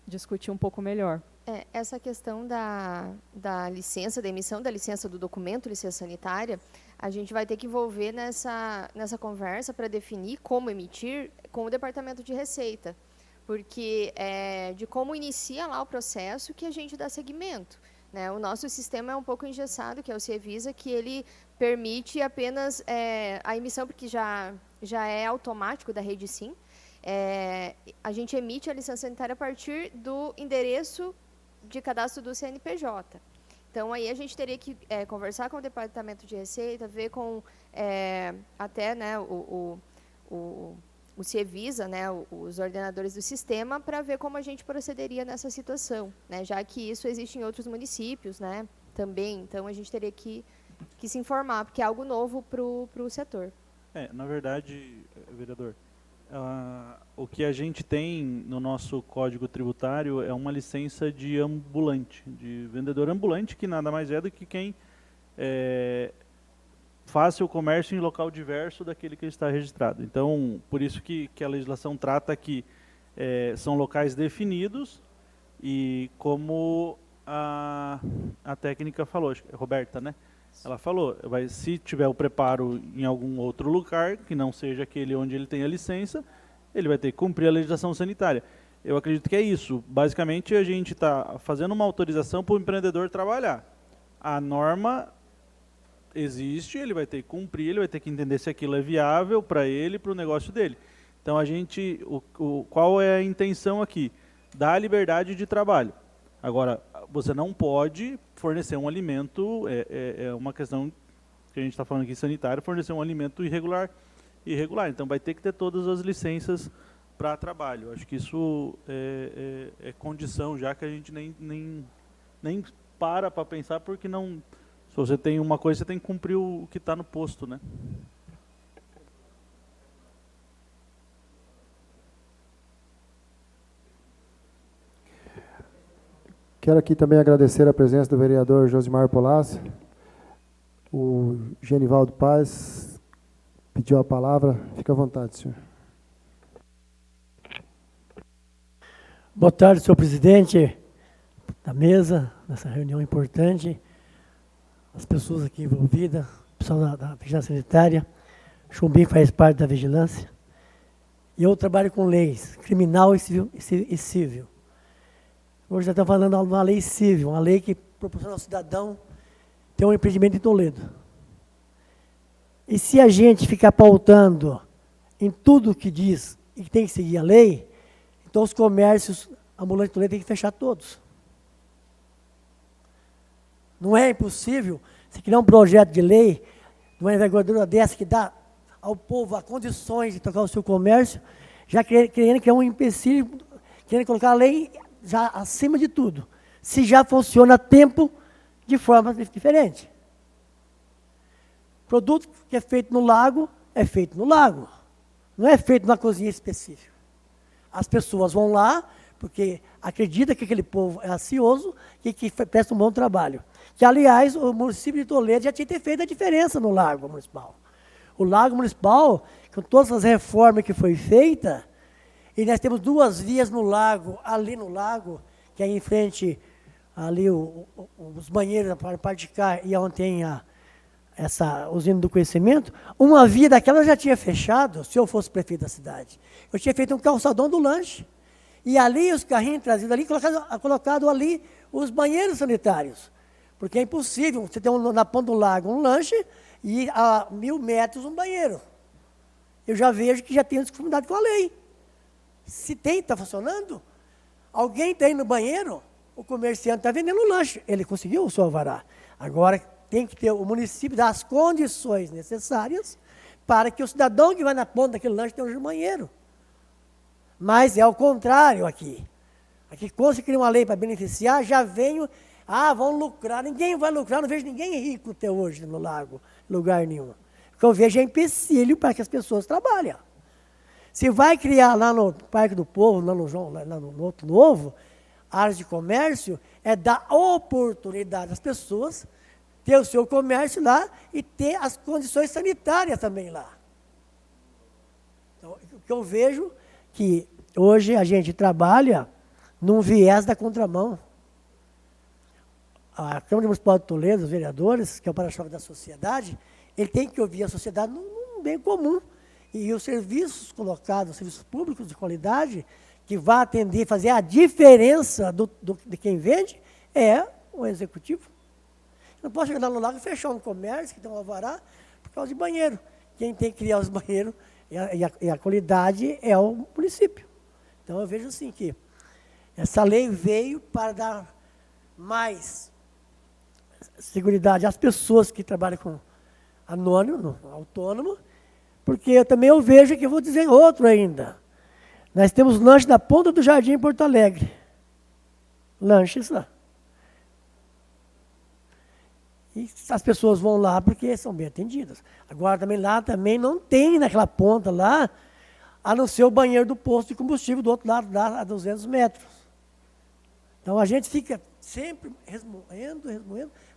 [SPEAKER 6] discutir um pouco melhor.
[SPEAKER 5] Essa questão da licença, da emissão da licença do documento, licença sanitária, a gente vai ter que envolver nessa conversa para definir como emitir com o Departamento de Receita, porque de como inicia lá o processo que a gente dá seguimento, né? O nosso sistema é um pouco engessado, que é o Cievisa, que ele permite apenas a emissão, porque já é automático da Rede Sim. A gente emite a licença sanitária a partir do endereço de cadastro do CNPJ. Então, aí a gente teria que conversar com o Departamento de Receita, ver com até, né, o Cievisa, né, os ordenadores do sistema, para ver como a gente procederia nessa situação, né, já que isso existe em outros municípios, né, também. Então, a gente teria que se informar, porque é algo novo para o setor.
[SPEAKER 3] Na verdade, vereador, o que a gente tem no nosso Código Tributário é uma licença de ambulante, de vendedor ambulante, que nada mais é do que quem faça o comércio em local diverso daquele que está registrado. Então, por isso que a legislação trata que são locais definidos e como a técnica falou, acho que é Roberta, né? Ela falou, se tiver o preparo em algum outro lugar, que não seja aquele onde ele tem a licença, ele vai ter que cumprir a legislação sanitária. Eu acredito que é isso. Basicamente, a gente está fazendo uma autorização para o empreendedor trabalhar. A norma existe, ele vai ter que cumprir, ele vai ter que entender se aquilo é viável para ele, para o negócio dele. Então, qual é a intenção aqui? Dar a liberdade de trabalho. Agora, você não pode fornecer um alimento, é uma questão que a gente está falando aqui sanitária, fornecer um alimento irregular. Então, vai ter que ter todas as licenças para trabalho. Acho que isso é condição, já que a gente nem para pensar, porque não... Se você tem uma coisa, você tem que cumprir o que está no posto, né?
[SPEAKER 1] Quero aqui também agradecer a presença do vereador Josimar Polassi. O Genivaldo Paz pediu a palavra. Fica à vontade, senhor.
[SPEAKER 7] Boa tarde, senhor presidente da mesa, nessa reunião importante, as pessoas aqui envolvidas, o pessoal da Vigilância Sanitária, Chumbim faz parte da Vigilância, e eu trabalho com leis, criminal e civil. Hoje já estamos falando de uma lei civil, uma lei que proporciona ao cidadão ter um empreendimento em Toledo. E se a gente ficar pautando em tudo que diz e que tem que seguir a lei, então os comércios ambulantes de Toledo tem que fechar todos. Não é impossível se criar um projeto de lei, uma envergadura dessa que dá ao povo as condições de tocar o seu comércio, já querendo criar um empecilho, querendo colocar a lei já acima de tudo, se já funciona a tempo de forma diferente. Produto que é feito no lago, é feito no lago. Não é feito numa cozinha específica. As pessoas vão lá, porque acreditam que aquele povo é ansioso e que presta um bom trabalho. Que, aliás, o município de Toledo já tinha que ter feito a diferença no lago municipal. O lago municipal, com todas as reformas que foi feita, e nós temos 2 vias no lago, ali no lago, que é em frente, ali os banheiros, a parte de cá, e onde tem essa usina do conhecimento, uma via daquela já tinha fechado, se eu fosse prefeito da cidade. Eu tinha feito um calçadão do lanche, e ali os carrinhos trazidos ali, colocado ali os banheiros sanitários. Porque é impossível você ter na ponta do lago um lanche e a 1000 metros um banheiro. Eu já vejo que já tem desconformidade com a lei. Se está funcionando, alguém está indo no banheiro, o comerciante está vendendo lanche. Ele conseguiu o seu alvará. Agora tem que ter o município dar as condições necessárias para que o cidadão que vai na ponta daquele lanche tenha um banheiro. Mas é o contrário aqui. Aqui, quando se cria uma lei para beneficiar, já vem, vão lucrar. Ninguém vai lucrar, não vejo ninguém rico até hoje no lago, lugar nenhum. O que eu vejo é empecilho para que as pessoas trabalhem. Se vai criar lá no Parque do Povo, lá no Outro Novo, áreas de comércio, é dar oportunidade às pessoas ter o seu comércio lá e ter as condições sanitárias também lá. Então, o que eu vejo que hoje a gente trabalha num viés da contramão. A Câmara Municipal de Toledo, os vereadores, que é o para-choque da sociedade, ele tem que ouvir a sociedade num bem comum. E os serviços colocados, os serviços públicos de qualidade, que vai atender, fazer a diferença de quem vende, é o executivo. Eu não posso chegar lá no lago e fechar um comércio que tem um alvará por causa de banheiro. Quem tem que criar os banheiros e a qualidade é o município. Então eu vejo assim que essa lei veio para dar mais seguridade às pessoas que trabalham com anônimo, autônomo, porque eu vejo que eu vou dizer outro ainda. Nós temos lanche da Ponta do Jardim em Porto Alegre. Lanches lá. E as pessoas vão lá porque são bem atendidas. Agora também lá também não tem naquela ponta lá, a não ser o banheiro do posto de combustível do outro lado, lá a 200 metros. Então a gente fica sempre resmoendo,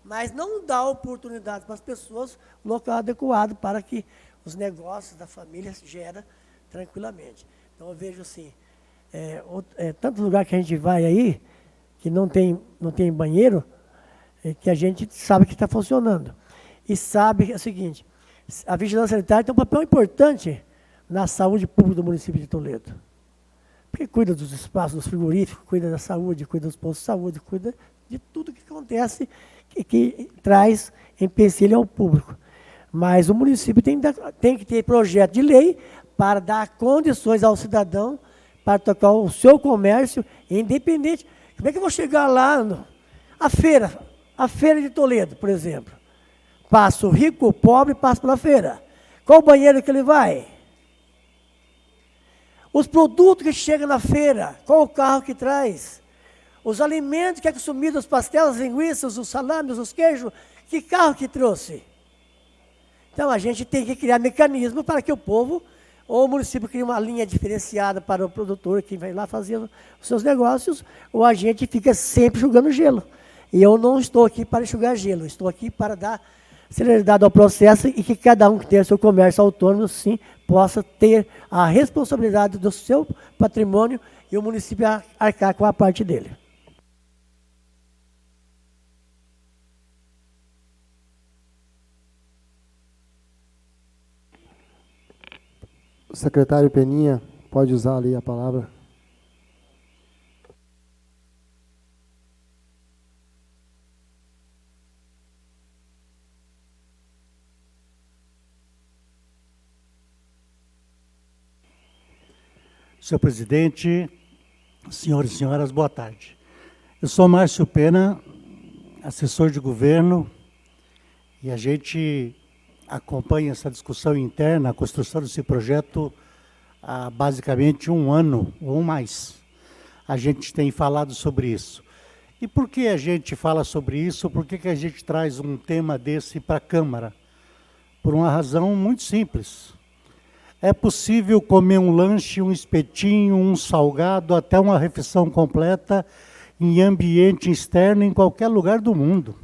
[SPEAKER 7] mas não dá oportunidade para as pessoas o local adequado para que os negócios da família se gerem tranquilamente. Então eu vejo assim, tanto lugar que a gente vai aí, que não tem banheiro, que a gente sabe que está funcionando. E sabe o seguinte, a vigilância sanitária tem um papel importante na saúde pública do município de Toledo. Porque cuida dos espaços, dos frigoríficos, cuida da saúde, cuida dos postos de saúde, cuida de tudo que acontece, que traz empecilho ao público. Mas o município tem que ter projeto de lei para dar condições ao cidadão para tocar o seu comércio independente. Como é que eu vou chegar lá? A feira de Toledo, por exemplo. Passa o rico, o pobre, passa pela feira. Qual banheiro que ele vai? Os produtos que chegam na feira, qual o carro que traz? Os alimentos que é consumido, os pastéis, as linguiças, os salames, os queijos, que carro que trouxe? Então, a gente tem que criar mecanismos para que o povo, ou o município crie uma linha diferenciada para o produtor que vai lá fazer os seus negócios, ou a gente fica sempre jogando gelo. E eu não estou aqui para enxugar gelo, estou aqui para dar celeridade ao processo e que cada um que tenha seu comércio autônomo, sim, possa ter a responsabilidade do seu patrimônio e o município arcar com a parte dele.
[SPEAKER 1] O secretário Peninha pode usar ali a palavra.
[SPEAKER 8] Senhor presidente, senhores e senhoras, boa tarde. Eu sou Márcio Pena, assessor de governo, e a gente acompanha essa discussão interna, a construção desse projeto há basicamente um ano ou mais. A gente tem falado sobre isso. E por que a gente fala sobre isso? Por que a gente traz um tema desse para a Câmara? Por uma razão muito simples. É possível comer um lanche, um espetinho, um salgado, até uma refeição completa em ambiente externo em qualquer lugar do mundo.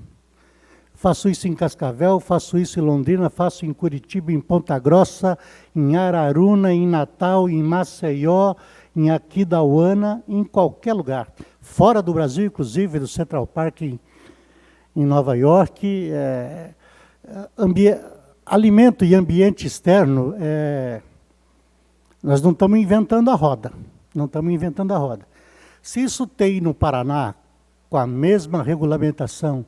[SPEAKER 8] Faço isso em Cascavel, faço isso em Londrina, faço em Curitiba, em Ponta Grossa, em Araruna, em Natal, em Maceió, em Aquidauana, em qualquer lugar. Fora do Brasil, inclusive, do Central Park em Nova York. Alimento e ambiente externo, nós não estamos inventando a roda. Não estamos inventando a roda. Se isso tem no Paraná, com a mesma regulamentação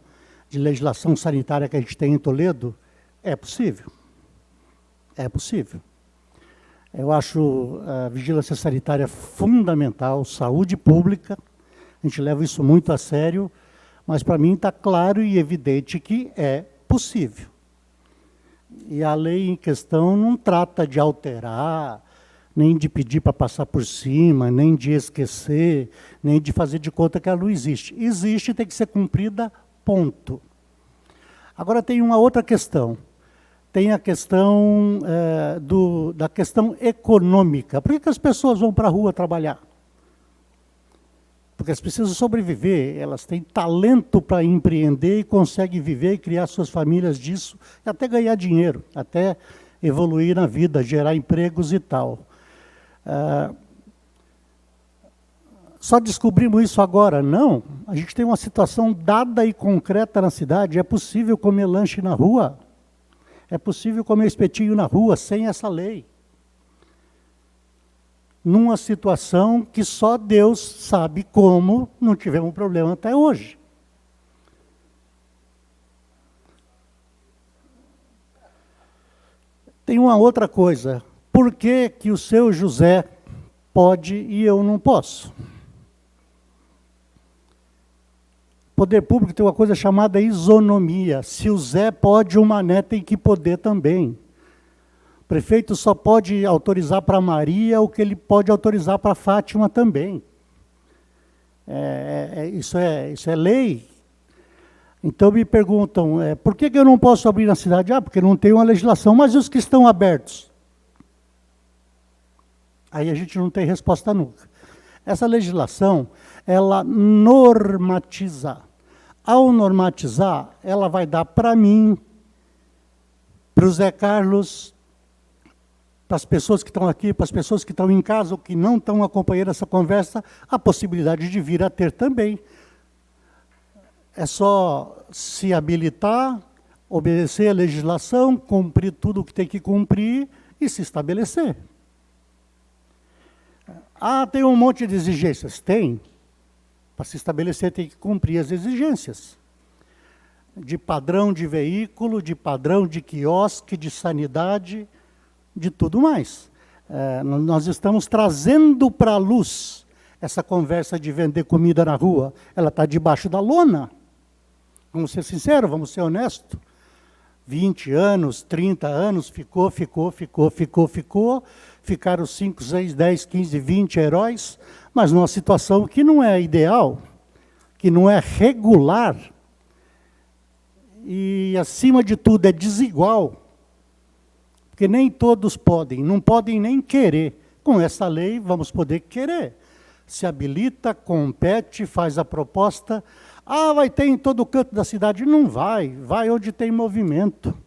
[SPEAKER 8] de legislação sanitária que a gente tem em Toledo, é possível. É possível. Eu acho a vigilância sanitária fundamental, saúde pública, a gente leva isso muito a sério, mas para mim está claro e evidente que é possível. E a lei em questão não trata de alterar, nem de pedir para passar por cima, nem de esquecer, nem de fazer de conta que ela não existe. Existe e tem que ser cumprida, ponto. Agora tem uma outra questão. tem a questão da questão econômica. Por que as pessoas vão para a rua trabalhar? Porque elas precisam sobreviver, elas têm talento para empreender e conseguem viver e criar suas famílias disso, e até ganhar dinheiro, até evoluir na vida, gerar empregos e tal. Só descobrimos isso agora? Não. A gente tem uma situação dada e concreta na cidade. É possível comer lanche na rua. É possível comer espetinho na rua sem essa lei. Numa situação que só Deus sabe como não tivemos problema até hoje. Tem uma outra coisa. Por que que o seu José pode e eu não posso? O poder público tem uma coisa chamada isonomia. Se o Zé pode, o Mané tem que poder também. O prefeito só pode autorizar para Maria o que ele pode autorizar para Fátima também. Isso é lei. Então me perguntam, por que eu não posso abrir na cidade? Porque não tem uma legislação, mas e os que estão abertos? Aí a gente não tem resposta nunca. Essa legislação, ela normatiza. Ao normatizar, ela vai dar para mim, para o Zé Carlos, para as pessoas que estão aqui, para as pessoas que estão em casa ou que não estão acompanhando essa conversa, a possibilidade de vir a ter também. É só se habilitar, obedecer a legislação, cumprir tudo o que tem que cumprir e se estabelecer. Tem um monte de exigências. Tem. Para se estabelecer tem que cumprir as exigências. De padrão de veículo, de padrão de quiosque, de sanidade, de tudo mais. Nós estamos trazendo para a luz essa conversa de vender comida na rua. Ela está debaixo da lona. Vamos ser sinceros, vamos ser honestos. 20 anos, 30 anos, ficou. Ficaram 5, 6, 10, 15, 20 heróis, mas numa situação que não é ideal, que não é regular, e, acima de tudo, é desigual. Porque nem todos podem, não podem nem querer. Com essa lei, vamos poder querer. Se habilita, compete, faz a proposta. Vai ter em todo canto da cidade. Não vai, vai onde tem movimento.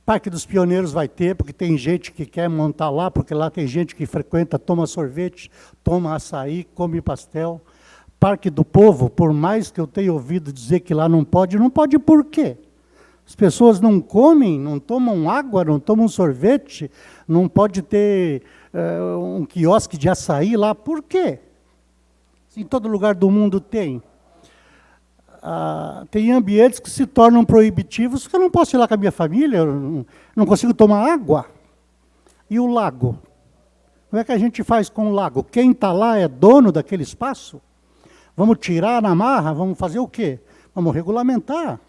[SPEAKER 8] Parque dos Pioneiros vai ter, porque tem gente que quer montar lá, porque lá tem gente que frequenta, toma sorvete, toma açaí, come pastel. Parque do Povo, por mais que eu tenha ouvido dizer que lá não pode por quê? As pessoas não comem, não tomam água, não tomam sorvete, não pode ter um quiosque de açaí lá, por quê? Em todo lugar do mundo tem. Tem ambientes que se tornam proibitivos, porque eu não posso ir lá com a minha família, eu não consigo tomar água. E o lago? Como é que a gente faz com o lago? Quem está lá é dono daquele espaço? Vamos tirar na marra? Vamos fazer o quê? Vamos regulamentar.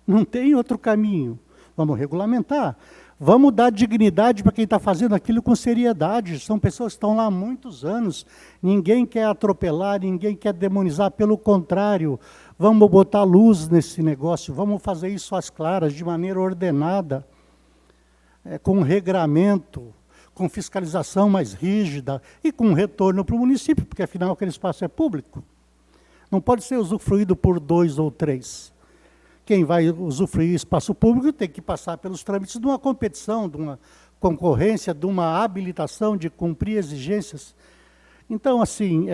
[SPEAKER 8] Não tem outro caminho. Vamos regulamentar. Vamos dar dignidade para quem está fazendo aquilo com seriedade. São pessoas que estão lá há muitos anos. Ninguém quer atropelar, ninguém quer demonizar. Pelo contrário, vamos botar luz nesse negócio. Vamos fazer isso às claras, de maneira ordenada, com regramento, com fiscalização mais rígida e com retorno para o município, porque, afinal, aquele espaço é público. Não pode ser usufruído por 2 ou 3. Quem vai usufruir espaço público tem que passar pelos trâmites de uma competição, de uma concorrência, de uma habilitação, de cumprir exigências. Então, assim,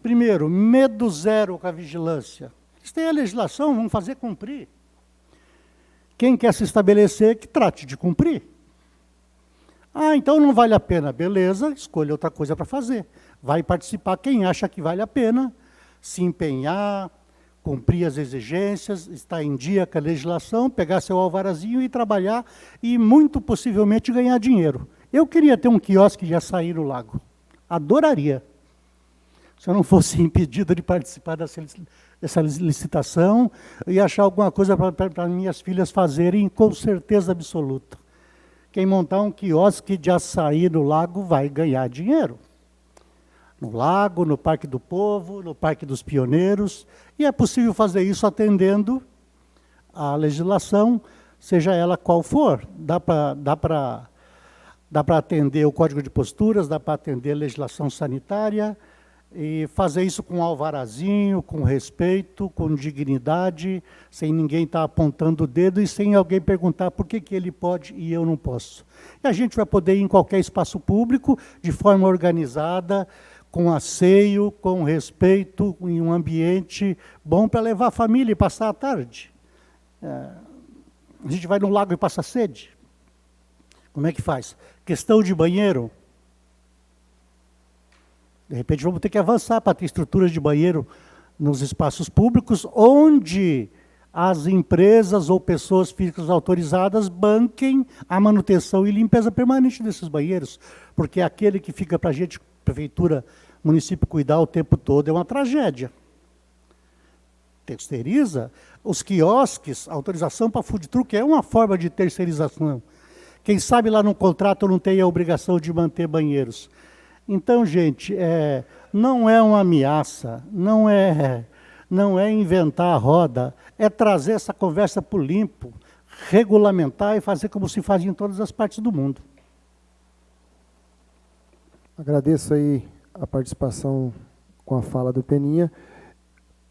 [SPEAKER 8] primeiro, medo zero com a vigilância. Eles têm a legislação, vão fazer cumprir. Quem quer se estabelecer, que trate de cumprir. Então não vale a pena. Beleza, escolha outra coisa para fazer. Vai participar quem acha que vale a pena, se empenhar, cumprir as exigências, estar em dia com a legislação, pegar seu alvarazinho e trabalhar e, muito possivelmente, ganhar dinheiro. Eu queria ter um quiosque de açaí no lago. Adoraria. Se eu não fosse impedido de participar dessa licitação, eu ia achar alguma coisa para minhas filhas fazerem, com certeza absoluta. Quem montar um quiosque de açaí no lago vai ganhar dinheiro. No lago, no Parque do Povo, no Parque dos Pioneiros, e é possível fazer isso atendendo à legislação, seja ela qual for. Dá para atender o Código de Posturas, dá para atender a legislação sanitária, e fazer isso com alvarazinho, com respeito, com dignidade, sem ninguém estar apontando o dedo e sem alguém perguntar por que ele pode e eu não posso. E a gente vai poder ir em qualquer espaço público, de forma organizada, com asseio, com respeito, em um ambiente bom para levar a família e passar a tarde. A gente vai no lago e passa sede. Como é que faz? Questão de banheiro. De repente vamos ter que avançar para ter estruturas de banheiro nos espaços públicos, onde as empresas ou pessoas físicas autorizadas banquem a manutenção e limpeza permanente desses banheiros. Porque aquele que fica para a gente, prefeitura, município, cuidar o tempo todo é uma tragédia. Terceiriza. Os quiosques, autorização para food truck é uma forma de terceirização. Quem sabe lá no contrato não tem a obrigação de manter banheiros. Então, gente, não é uma ameaça, não é inventar a roda, é trazer essa conversa para o limpo, regulamentar e fazer como se faz em todas as partes do mundo.
[SPEAKER 1] Agradeço aí a participação com a fala do Peninha.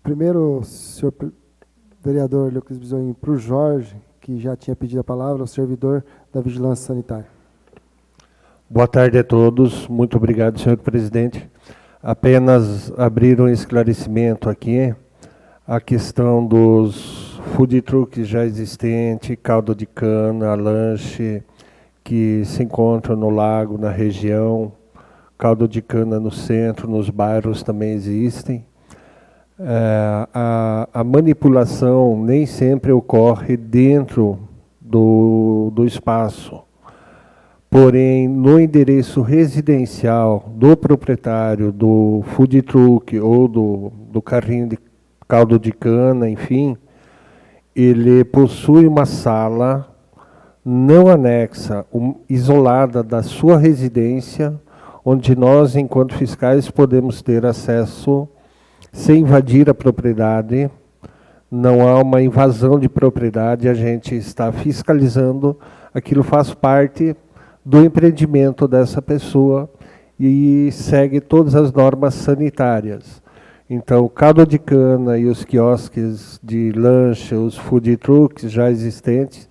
[SPEAKER 1] Primeiro, senhor vereador Leoclis Bisogni, para o Jorge, que já tinha pedido a palavra, o servidor da Vigilância Sanitária.
[SPEAKER 9] Boa tarde a todos. Muito obrigado, senhor presidente. Apenas abrir um esclarecimento aqui, a questão dos food trucks já existentes, caldo de cana, lanche, que se encontram no lago, na região, caldo de cana no centro, nos bairros também existem. A manipulação nem sempre ocorre dentro do espaço. Porém, no endereço residencial do proprietário do food truck ou do carrinho de caldo de cana, enfim, ele possui uma sala não anexa, isolada da sua residência, onde nós, enquanto fiscais, podemos ter acesso sem invadir a propriedade. Não há uma invasão de propriedade, a gente está fiscalizando, aquilo faz parte do empreendimento dessa pessoa e segue todas as normas sanitárias. Então, o caldo de cana e os quiosques de lanche, os food trucks já existentes,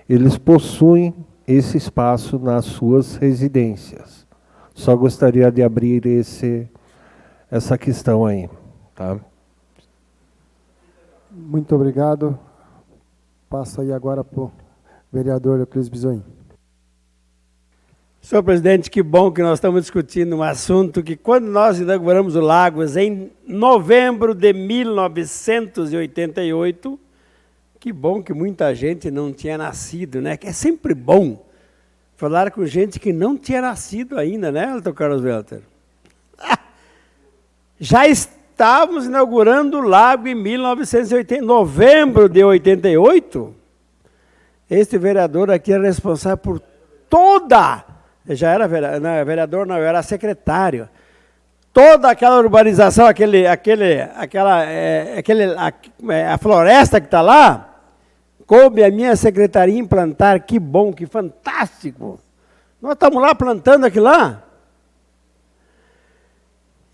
[SPEAKER 9] eles possuem esse espaço nas suas residências. Só gostaria de abrir essa questão aí. Tá?
[SPEAKER 1] Muito obrigado. Passo aí agora para o vereador Leoclis Bisogni.
[SPEAKER 10] Senhor presidente, que bom que nós estamos discutindo um assunto que, quando nós inauguramos o Lagos, em novembro de 1988, que bom que muita gente não tinha nascido, né? Que é sempre bom falar com gente que não tinha nascido ainda, né, Elton Carlos Welter? Já estávamos inaugurando o Lago em 1980, novembro de 88. Este vereador aqui é responsável por toda... Já era vereador, não, eu era secretário. Toda aquela urbanização, a floresta que está lá, coube a minha secretaria implantar. Que bom, que fantástico. Nós estamos lá plantando aquilo lá.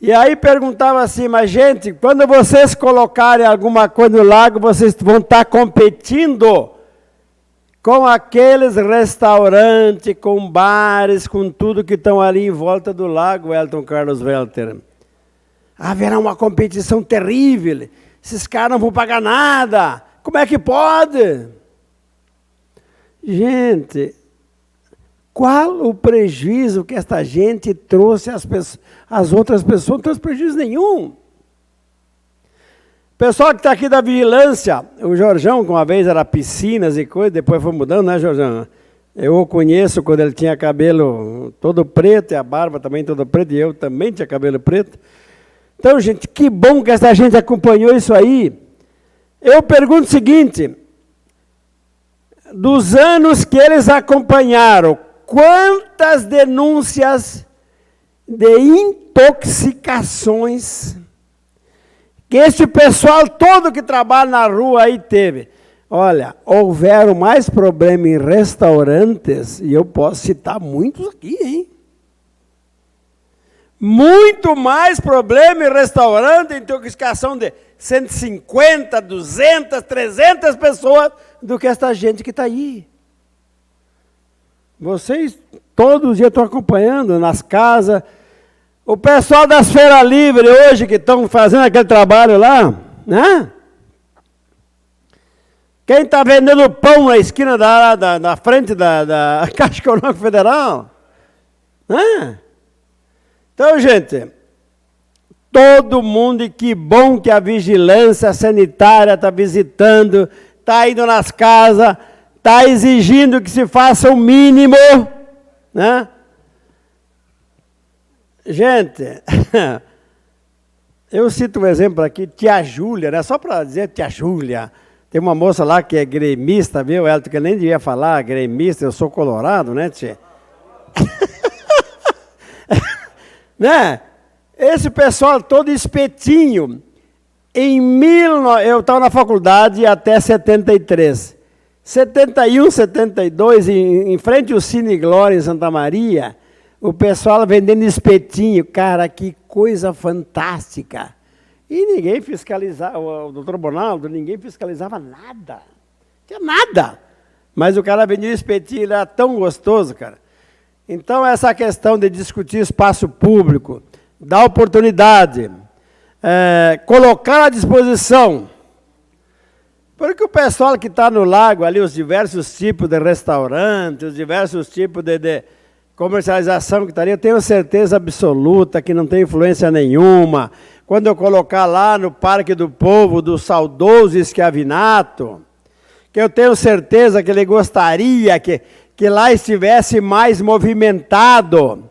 [SPEAKER 10] E aí perguntava assim, mas gente, quando vocês colocarem alguma coisa no lago, vocês vão estar competindo com aqueles restaurantes, com bares, com tudo que estão ali em volta do lago, Elton Carlos Welter. Haverá uma competição terrível. Esses caras não vão pagar nada. Como é que pode? Gente, qual o prejuízo que esta gente trouxe às outras pessoas? Não trouxe prejuízo nenhum. O pessoal que está aqui da vigilância, o Jorjão, que uma vez era piscinas e coisa, depois foi mudando, né, Jorjão? Eu o conheço quando ele tinha cabelo todo preto, e a barba também toda preta, e eu também tinha cabelo preto. Então, gente, que bom que essa gente acompanhou isso aí. Eu pergunto o seguinte, dos anos que eles acompanharam, quantas denúncias de intoxicações que esse pessoal todo que trabalha na rua aí teve? Olha, houveram mais problemas em restaurantes, e eu posso citar muitos aqui, hein? Muito mais problema em restaurante, intoxicação de 150, 200, 300 pessoas do que esta gente que está aí. Vocês todos os dias estão acompanhando nas casas. O pessoal das feiras livres hoje que estão fazendo aquele trabalho lá, né? Quem está vendendo pão na esquina da frente da Caixa Econômica Federal? Né? Então, gente, todo mundo, e que bom que a vigilância sanitária está visitando, está indo nas casas, está exigindo que se faça o mínimo, né? Gente, eu cito um exemplo aqui, tia Júlia, né? Só para dizer tia Júlia. Tem uma moça lá que é gremista, viu, Elton, que eu nem devia falar, gremista, eu sou colorado, né, tia? Né? Esse pessoal todo espetinho, eu estava na faculdade até 73. 71, 72, em frente ao Cine Glória em Santa Maria, o pessoal vendendo espetinho. Cara, que coisa fantástica. E ninguém fiscalizava, o doutor Bonaldo, ninguém fiscalizava nada. Tinha nada. Mas o cara vendia espetinho, ele era tão gostoso, cara. Então, essa questão de discutir espaço público, dar oportunidade, colocar à disposição. Porque o pessoal que está no lago ali, os diversos tipos de restaurantes, os diversos tipos de comercialização que está ali, eu tenho certeza absoluta que não tem influência nenhuma. Quando eu colocar lá no Parque do Povo, do saudoso Schiavinato, que eu tenho certeza que ele gostaria que lá estivesse mais movimentado.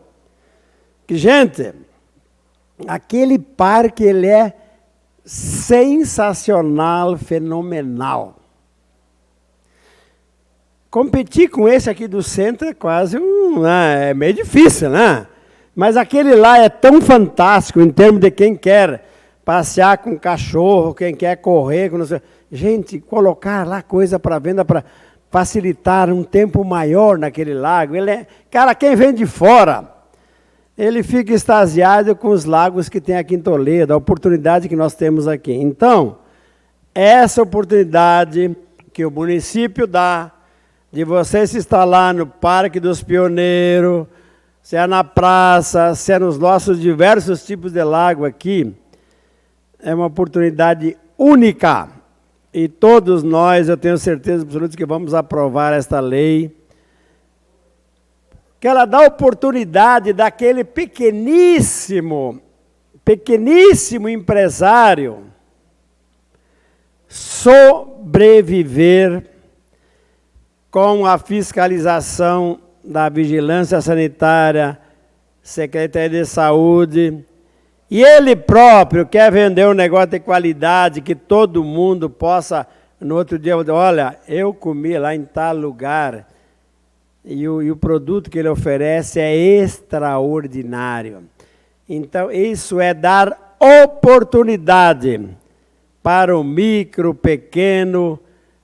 [SPEAKER 10] Que, gente, aquele parque, ele é sensacional, fenomenal. Competir com esse aqui do centro é quase é meio difícil, né? Mas aquele lá é tão fantástico em termos de quem quer passear com cachorro, quem quer correr. Gente, colocar lá coisa para venda para facilitar um tempo maior naquele lago. Cara, quem vem de fora, ele fica extasiado com os lagos que tem aqui em Toledo, a oportunidade que nós temos aqui. Então, essa oportunidade que o município dá, de você se instalar no Parque dos Pioneiros, se é na praça, se é nos nossos diversos tipos de lago aqui, é uma oportunidade única. E todos nós, eu tenho certeza absoluta que vamos aprovar esta lei, que ela dá oportunidade daquele pequeníssimo empresário sobreviver com a fiscalização da Vigilância Sanitária, Secretaria de Saúde, e ele próprio quer vender um negócio de qualidade, que todo mundo possa, no outro dia, olha, eu comi lá em tal lugar, e o produto que ele oferece é extraordinário. Então, isso é dar oportunidade para o micro, pequeno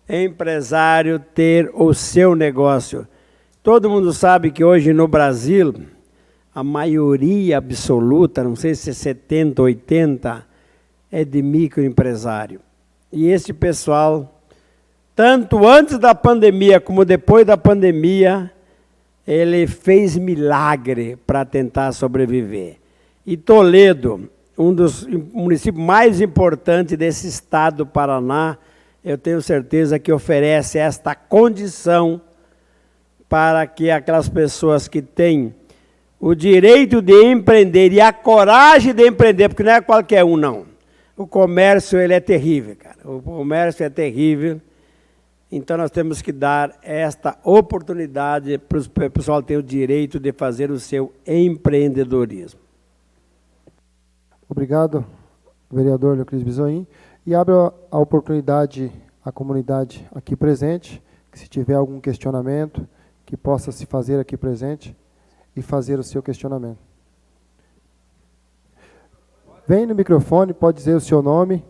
[SPEAKER 10] empresário ter o seu negócio. Todo mundo sabe que hoje no Brasil, a maioria absoluta, não sei se é 70, 80, é de microempresário. E esse pessoal, tanto antes da pandemia como depois da pandemia, ele fez milagre para tentar sobreviver. E Toledo, um dos municípios mais importantes desse estado do Paraná, eu tenho certeza que oferece esta condição para que aquelas pessoas que têm o direito de empreender e a coragem de empreender, porque não é qualquer um, não. O comércio, ele é terrível, cara. O comércio é terrível. Então, nós temos que dar esta oportunidade para o pessoal ter o direito de fazer o seu empreendedorismo.
[SPEAKER 1] Obrigado, vereador Leoclides Bisoim. E abro a oportunidade à comunidade aqui presente, que se tiver algum questionamento, que possa se fazer aqui presente e fazer o seu questionamento. Vem no microfone, pode dizer o seu nome.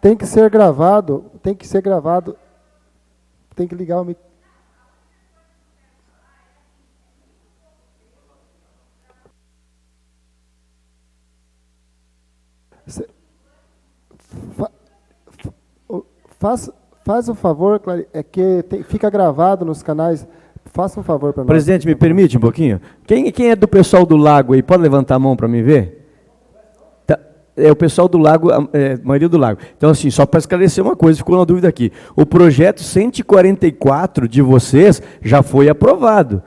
[SPEAKER 1] Tem que ser gravado, tem que ligar o microfone. Faz o favor, é que fica gravado nos canais. Faça um favor para nós.
[SPEAKER 4] Presidente, me permite um pouquinho? Quem é do pessoal do Lago aí? Pode levantar a mão para me ver? Tá. É o pessoal do Lago, maioria do Lago. Então, assim, só para esclarecer uma coisa, ficou uma dúvida aqui. O projeto 144 de vocês já foi aprovado.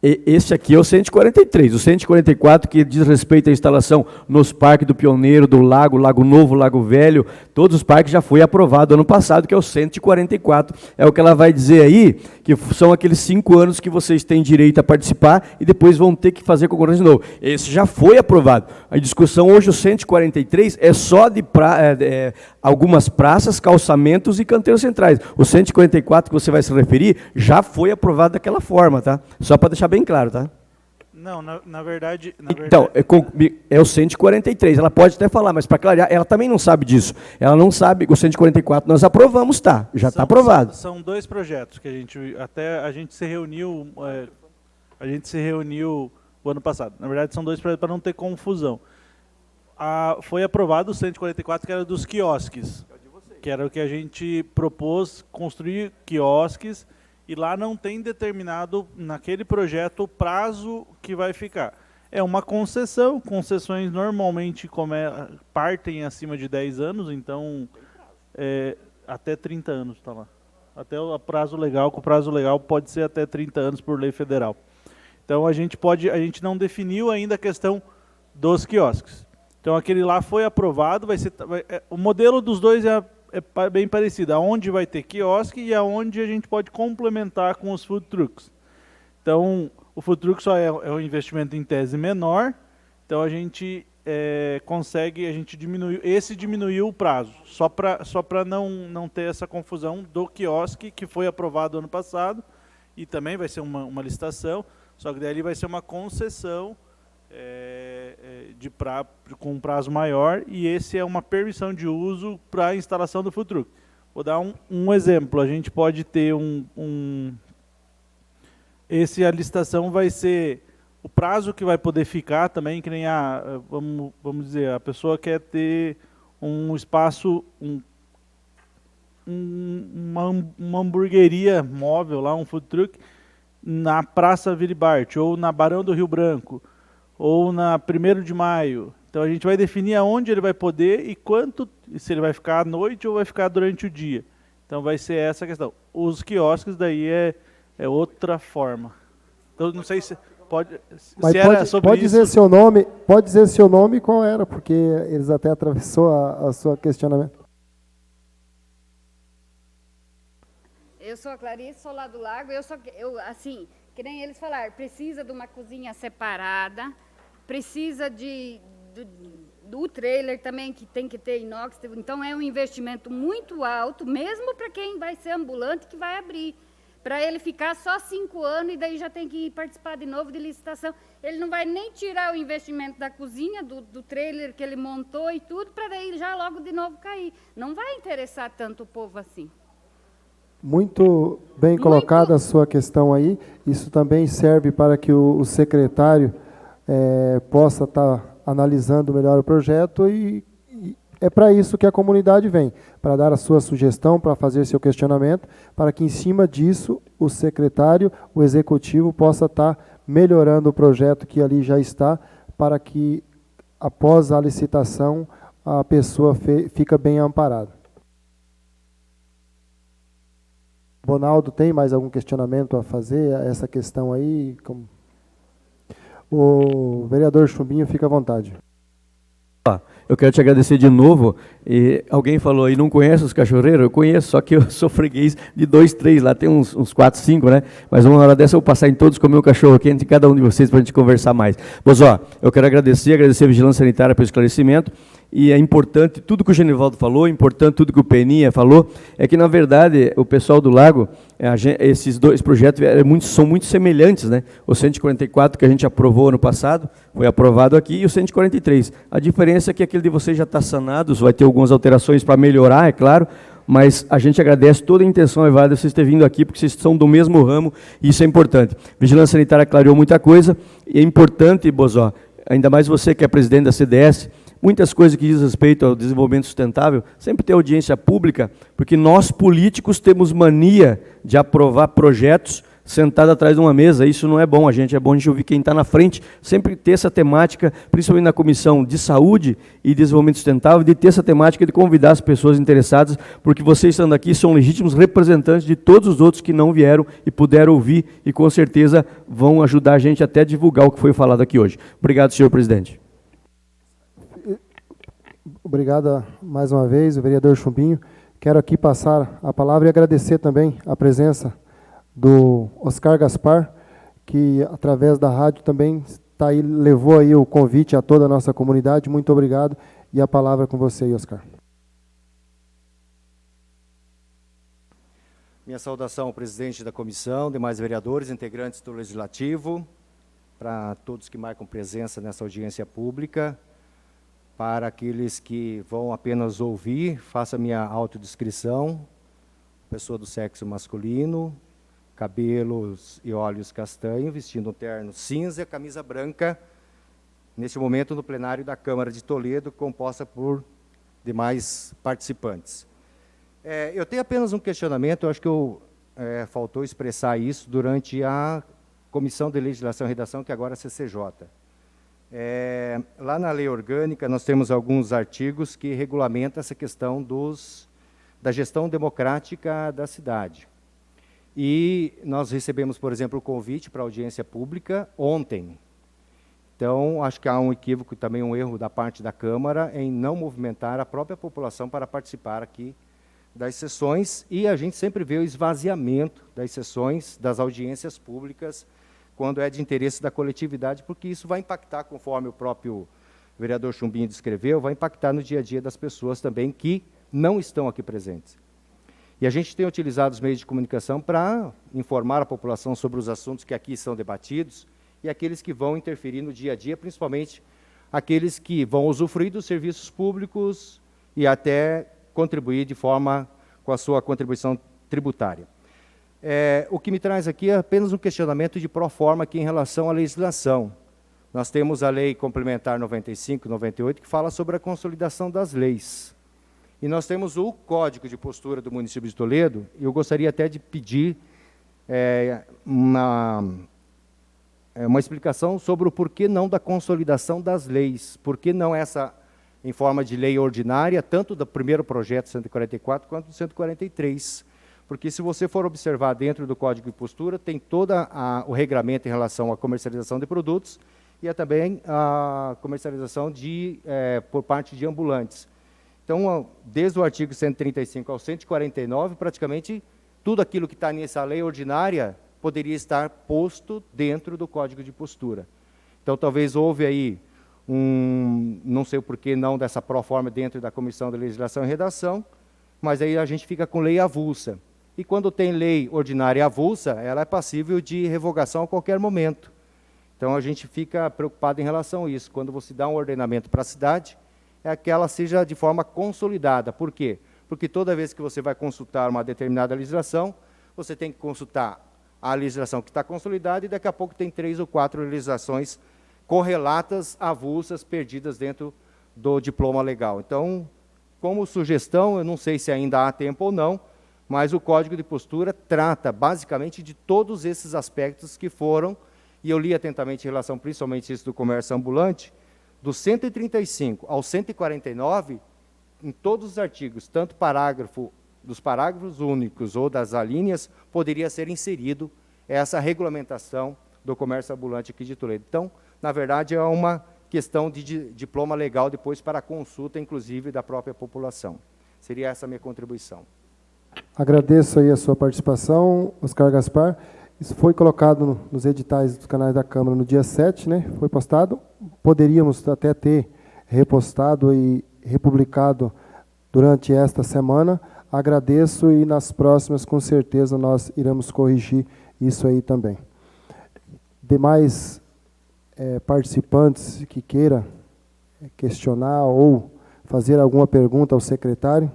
[SPEAKER 4] Esse aqui é o 143. O 144, que diz respeito à instalação nos parques do Pioneiro, do Lago, Lago Novo, Lago Velho, todos os parques já foi aprovado ano passado, que é o 144. É o que ela vai dizer aí, que são aqueles 5 anos que vocês têm direito a participar e depois vão ter que fazer concorrência de novo. Esse já foi aprovado. A discussão hoje, o 143, é só de algumas praças, calçamentos e canteiros centrais. O 144 que você vai se referir já foi aprovado daquela forma, tá? Só para deixar bem claro, tá?
[SPEAKER 3] Não, na verdade...
[SPEAKER 4] Então, é o 143, ela pode até falar, mas para clarear, ela também não sabe disso. Ela não sabe que o 144 nós aprovamos, tá? Já está aprovado.
[SPEAKER 3] São 2 projetos que a gente se reuniu o ano passado. Na verdade, são 2 projetos para não ter confusão. Foi aprovado o 144, que era dos quiosques, que era o que a gente propôs construir quiosques, e lá não tem determinado, naquele projeto, o prazo que vai ficar. É uma concessão, concessões normalmente partem acima de 10 anos, então até 30 anos está lá. Até o prazo legal, que o prazo legal pode ser até 30 anos por lei federal. Então a gente não definiu ainda a questão dos quiosques. Então aquele lá foi aprovado, o modelo dos dois é bem parecido, aonde vai ter quiosque e aonde a gente pode complementar com os food trucks. Então, o food truck só é um investimento em tese menor, então a gente diminuiu o prazo, só para não ter essa confusão do quiosque, que foi aprovado ano passado, e também vai ser uma licitação, só que daí vai ser uma concessão com um prazo maior, e esse é uma permissão de uso para a instalação do food truck. Vou dar um exemplo. A gente pode ter a licitação vai ser o prazo que vai poder ficar também, que nem vamos dizer, a pessoa quer ter um espaço, uma hamburgueria móvel, lá, um food truck, na Praça Vilibarte, ou na Barão do Rio Branco, ou na 1º de Maio. Então a gente vai definir aonde ele vai poder e se ele vai ficar à noite ou vai ficar durante o dia. Então vai ser essa a questão. Os quiosques daí é outra forma. Então não sei se pode...
[SPEAKER 1] Mas pode dizer seu nome e qual era, porque eles até atravessou a sua questionamento.
[SPEAKER 11] Eu sou a Clarice, sou lá do Lago, assim, que nem eles falaram, precisa de uma cozinha separada, precisa do trailer também, que tem que ter inox, então é um investimento muito alto, mesmo para quem vai ser ambulante que vai abrir. Para ele ficar só 5 anos e daí já tem que participar de novo de licitação. Ele não vai nem tirar o investimento da cozinha, do trailer que ele montou e tudo, para daí já logo de novo cair. Não vai interessar tanto o povo assim.
[SPEAKER 1] Muito bem colocada a sua questão aí. Isso também serve para que o secretário possa estar analisando melhor o projeto, e é para isso que a comunidade vem, para dar a sua sugestão, para fazer seu questionamento, para que em cima disso o secretário, o executivo, possa estar melhorando o projeto que ali já está, para que após a licitação a pessoa fica bem amparada. Bonaldo, tem mais algum questionamento a fazer a essa questão aí? O vereador Chumbinho, fica à vontade.
[SPEAKER 4] Eu quero te agradecer de novo. Alguém falou aí, não conhece os cachorreiros? Eu conheço, só que eu sou freguês de 2, 3, lá tem uns 4, 5, né? Mas uma hora dessa eu vou passar em todos, comer um cachorro quente de cada um de vocês para a gente conversar mais. Mas, eu quero agradecer a Vigilância Sanitária pelo esclarecimento, e é importante tudo que o Genivaldo falou, é importante tudo que o Peninha falou, é que, na verdade, o pessoal do Lago, esses dois projetos são muito semelhantes, né? O 144, que a gente aprovou ano passado, foi aprovado aqui, e o 143. A diferença é que aquele de vocês já está sanado, vai ter algumas alterações para melhorar, é claro, mas a gente agradece toda a intenção, Evada, de vocês terem vindo aqui, porque vocês são do mesmo ramo, e isso é importante. Vigilância Sanitária clareou muita coisa, e é importante, Bozó, ainda mais você que é presidente da CDS, muitas coisas que diz respeito ao desenvolvimento sustentável, sempre ter audiência pública, porque nós políticos temos mania de aprovar projetos sentado atrás de uma mesa, isso não é bom, é bom a gente ouvir quem está na frente, sempre ter essa temática, principalmente na Comissão de Saúde e Desenvolvimento Sustentável, de ter essa temática de convidar as pessoas interessadas, porque vocês estando aqui são legítimos representantes de todos os outros que não vieram e puderam ouvir, e com certeza vão ajudar a gente até a divulgar o que foi falado aqui hoje. Obrigado, senhor presidente.
[SPEAKER 1] Obrigado mais uma vez, o vereador Chumbinho. Quero aqui passar a palavra e agradecer também a presença do Oscar Gaspar, que através da rádio também levou aí o convite a toda a nossa comunidade. Muito obrigado. E a palavra com você, Oscar.
[SPEAKER 12] Minha saudação ao presidente da comissão, demais vereadores, integrantes do Legislativo, para todos que marcam presença nessa audiência pública, para aqueles que vão apenas ouvir, faço a minha autodescrição, pessoa do sexo masculino, cabelos e olhos castanhos, vestindo um terno cinza e camisa branca, neste momento no plenário da Câmara de Toledo, composta por demais participantes. Eu tenho apenas um questionamento, eu acho que faltou expressar isso durante a Comissão de Legislação e Redação, que agora é a CCJ. Lá na lei orgânica, nós temos alguns artigos que regulamentam essa questão da gestão democrática da cidade. E nós recebemos, por exemplo, o convite para audiência pública ontem. Então, acho que há um equívoco, também um erro da parte da Câmara em não movimentar a própria população para participar aqui das sessões, e a gente sempre vê o esvaziamento das sessões, das audiências públicas, quando é de interesse da coletividade, porque isso vai impactar, conforme o próprio vereador Chumbinho descreveu, vai impactar no dia a dia das pessoas também que não estão aqui presentes. E a gente tem utilizado os meios de comunicação para informar a população sobre os assuntos que aqui são debatidos e aqueles que vão interferir no dia a dia, principalmente aqueles que vão usufruir dos serviços públicos e até contribuir com a sua contribuição tributária. O que me traz aqui é apenas um questionamento de pró-forma aqui em relação à legislação. Nós temos a Lei Complementar 95 e 98, que fala sobre a consolidação das leis. E nós temos o Código de Postura do município de Toledo, e eu gostaria até de pedir uma explicação sobre o porquê não da consolidação das leis, por que não essa em forma de lei ordinária, tanto do primeiro projeto 144 quanto do 143. Porque se você for observar dentro do Código de Postura, tem todo o regramento em relação à comercialização de produtos e também a comercialização por parte de ambulantes. Então, desde o artigo 135 ao 149, praticamente tudo aquilo que está nessa lei ordinária poderia estar posto dentro do Código de Postura. Então, talvez houve aí não sei o porquê não dessa pró-forma dentro da Comissão de Legislação e Redação, mas aí a gente fica com lei avulsa. E quando tem lei ordinária avulsa, ela é passível de revogação a qualquer momento. Então, a gente fica preocupado em relação a isso. Quando você dá um ordenamento para a cidade, é que ela seja de forma consolidada. Por quê? Porque toda vez que você vai consultar uma determinada legislação, você tem que consultar a legislação que está consolidada e daqui a pouco tem 3 ou 4 legislações correlatas, avulsas, perdidas dentro do diploma legal. Então, como sugestão, eu não sei se ainda há tempo ou não, mas o Código de Postura trata basicamente de todos esses aspectos que foram, e eu li atentamente em relação principalmente isso do comércio ambulante, do 135 ao 149, em todos os artigos, tanto dos parágrafos únicos ou das alíneas, poderia ser inserido essa regulamentação do comércio ambulante aqui de Toledo. Então, na verdade, é uma questão de diploma legal depois para consulta, inclusive, da própria população. Seria essa a minha contribuição.
[SPEAKER 1] Agradeço aí a sua participação, Oscar Gaspar. Isso foi colocado nos editais dos canais da Câmara no dia 7, né? Foi postado. Poderíamos até ter repostado e republicado durante esta semana. Agradeço e nas próximas, com certeza, nós iremos corrigir isso aí também. Demais participantes que queiram questionar ou fazer alguma pergunta ao secretário,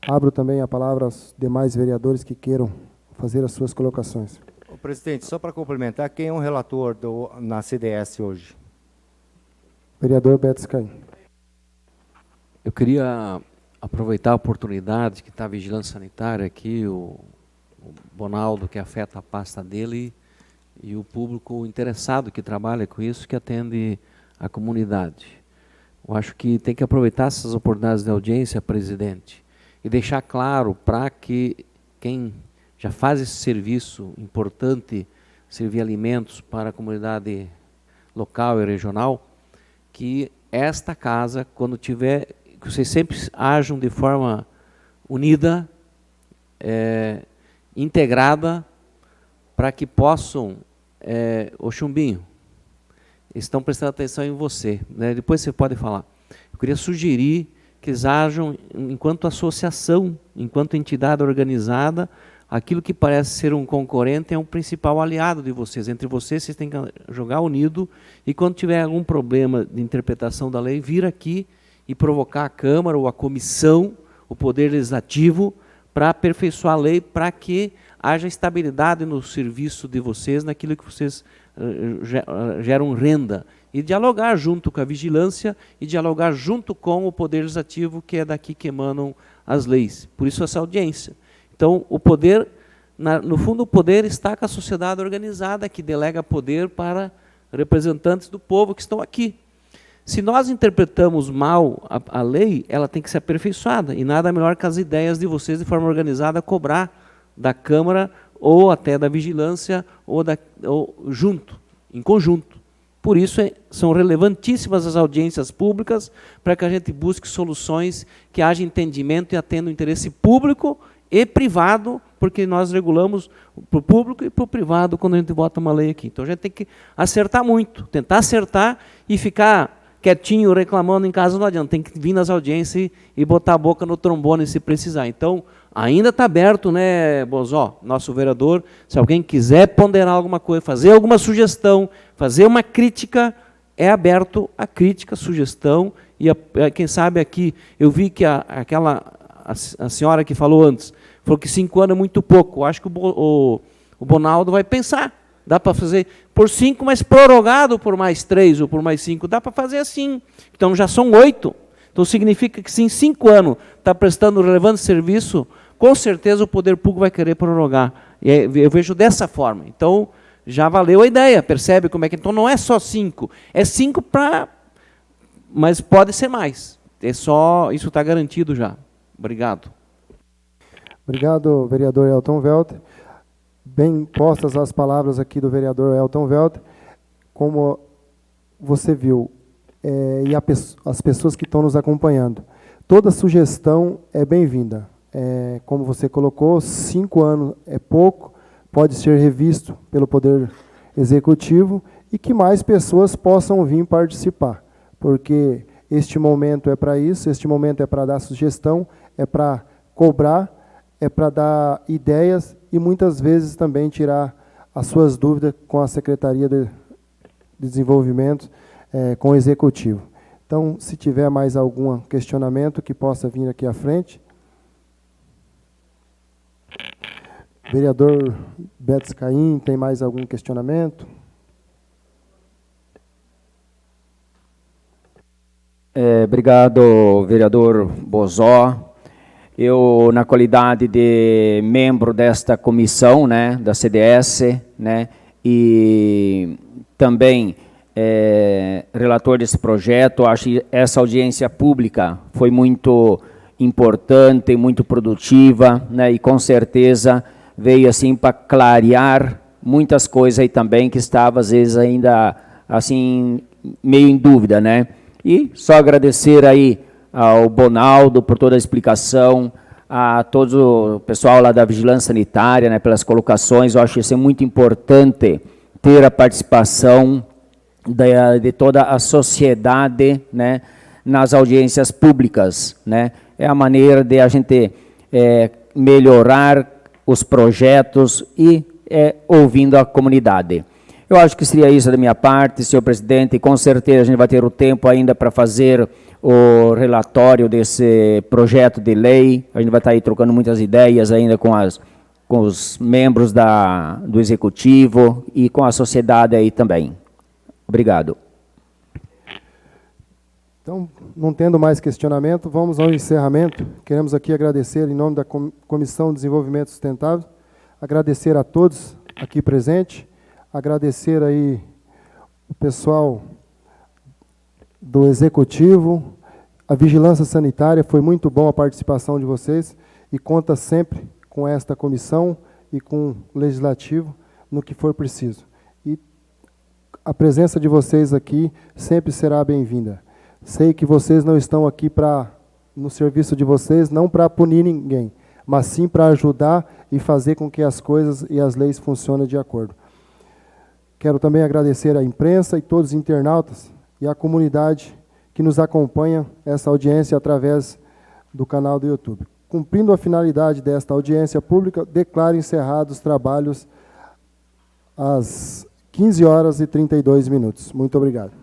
[SPEAKER 1] abro também a palavra aos demais vereadores que queiram fazer as suas colocações.
[SPEAKER 12] Presidente, só para complementar, quem é o relator na CDS hoje?
[SPEAKER 1] Vereador Beto Scaim.
[SPEAKER 13] Eu queria aproveitar a oportunidade que está a vigilância sanitária aqui, o Bonaldo, que afeta a pasta dele, e o público interessado que trabalha com isso, que atende a comunidade. Eu acho que tem que aproveitar essas oportunidades de audiência, presidente, e deixar claro para que quem já faz esse serviço importante, servir alimentos para a comunidade local e regional, que esta casa, quando tiver, que vocês sempre ajam de forma unida, integrada, para que possam, ô Chumbinho, estão prestando atenção em você, né? Depois você pode falar. Eu queria sugerir que eles ajam, enquanto associação, enquanto entidade organizada, aquilo que parece ser um concorrente é um principal aliado de vocês. Entre vocês têm que jogar unido, e quando tiver algum problema de interpretação da lei, vir aqui e provocar a Câmara ou a comissão, o Poder Legislativo, para aperfeiçoar a lei, para que haja estabilidade no serviço de vocês, naquilo que vocês geram renda. E dialogar junto com a vigilância e dialogar junto com o Poder Legislativo, que é daqui que emanam as leis. Por isso essa audiência. Então, o poder, no fundo, o poder está com a sociedade organizada, que delega poder para representantes do povo que estão aqui. Se nós interpretamos mal a lei, ela tem que ser aperfeiçoada, e nada melhor que as ideias de vocês, de forma organizada, cobrar da Câmara, ou até da vigilância, ou junto, em conjunto. Por isso, são relevantíssimas as audiências públicas, para que a gente busque soluções que haja entendimento e atenda o interesse público e privado, porque nós regulamos para o público e para o privado quando a gente vota uma lei aqui. Então a gente tem que acertar muito, tentar acertar, e ficar quietinho reclamando em casa não adianta, tem que vir nas audiências e botar a boca no trombone se precisar. Então, ainda está aberto, né, Bozó, nosso vereador, se alguém quiser ponderar alguma coisa, fazer alguma sugestão, fazer uma crítica, é aberto a crítica, sugestão, e quem sabe aqui, eu vi que a senhora que falou antes, falou que 5 anos é muito pouco. Eu acho que o Bonaldo vai pensar. Dá para fazer por 5, mas prorrogado por mais 3 ou por mais 5. Dá para fazer assim. Então já são 8. Então significa que se em 5 anos está prestando relevante serviço, com certeza o poder público vai querer prorrogar. E eu vejo dessa forma. Então já valeu a ideia, percebe como é que... Então não é só 5. É 5 para... Mas pode ser mais. É só... Isso está garantido já. Obrigado.
[SPEAKER 1] Obrigado, vereador Elton Velter. Bem postas as palavras aqui do vereador Elton Velter, como você viu, e as pessoas que estão nos acompanhando. Toda sugestão é bem-vinda. Como você colocou, 5 anos é pouco, pode ser revisto pelo Poder Executivo, e que mais pessoas possam vir participar, porque este momento é para isso, este momento é para dar sugestão, é para cobrar, é para dar ideias e muitas vezes também tirar as suas dúvidas com a Secretaria de Desenvolvimento, com o Executivo. Então, se tiver mais algum questionamento que possa vir aqui à frente. Vereador Beto Scaim, tem mais algum questionamento?
[SPEAKER 2] Obrigado, vereador Bozó. Eu, na qualidade de membro desta comissão, né, da CDS, né, e também relator desse projeto, acho que essa audiência pública foi muito importante, muito produtiva, né, e com certeza veio assim para clarear muitas coisas aí também que estava às vezes ainda assim meio em dúvida, né? E só agradecer aí ao Bonaldo por toda a explicação, a todo o pessoal lá da Vigilância Sanitária, né, pelas colocações. Eu acho isso muito importante, ter a participação de toda a sociedade, né, nas audiências públicas, né? É a maneira de a gente melhorar os projetos e ouvindo a comunidade. Eu acho que seria isso da minha parte, senhor presidente, e com certeza a gente vai ter o tempo ainda para fazer o relatório desse projeto de lei. A gente vai estar aí trocando muitas ideias ainda com os membros do Executivo e com a sociedade aí também. Obrigado.
[SPEAKER 1] Então, não tendo mais questionamento, vamos ao encerramento. Queremos aqui agradecer, em nome da Comissão de Desenvolvimento Sustentável, agradecer a todos aqui presentes, agradecer aí o pessoal do Executivo, a Vigilância Sanitária, foi muito bom a participação de vocês e conta sempre com esta comissão e com o Legislativo no que for preciso. E a presença de vocês aqui sempre será bem-vinda. Sei que vocês não estão aqui no serviço de vocês, não para punir ninguém, mas sim para ajudar e fazer com que as coisas e as leis funcionem de acordo. Quero também agradecer à imprensa e todos os internautas e à comunidade que nos acompanha essa audiência através do canal do YouTube. Cumprindo a finalidade desta audiência pública, declaro encerrados os trabalhos às 15h32. Muito obrigado.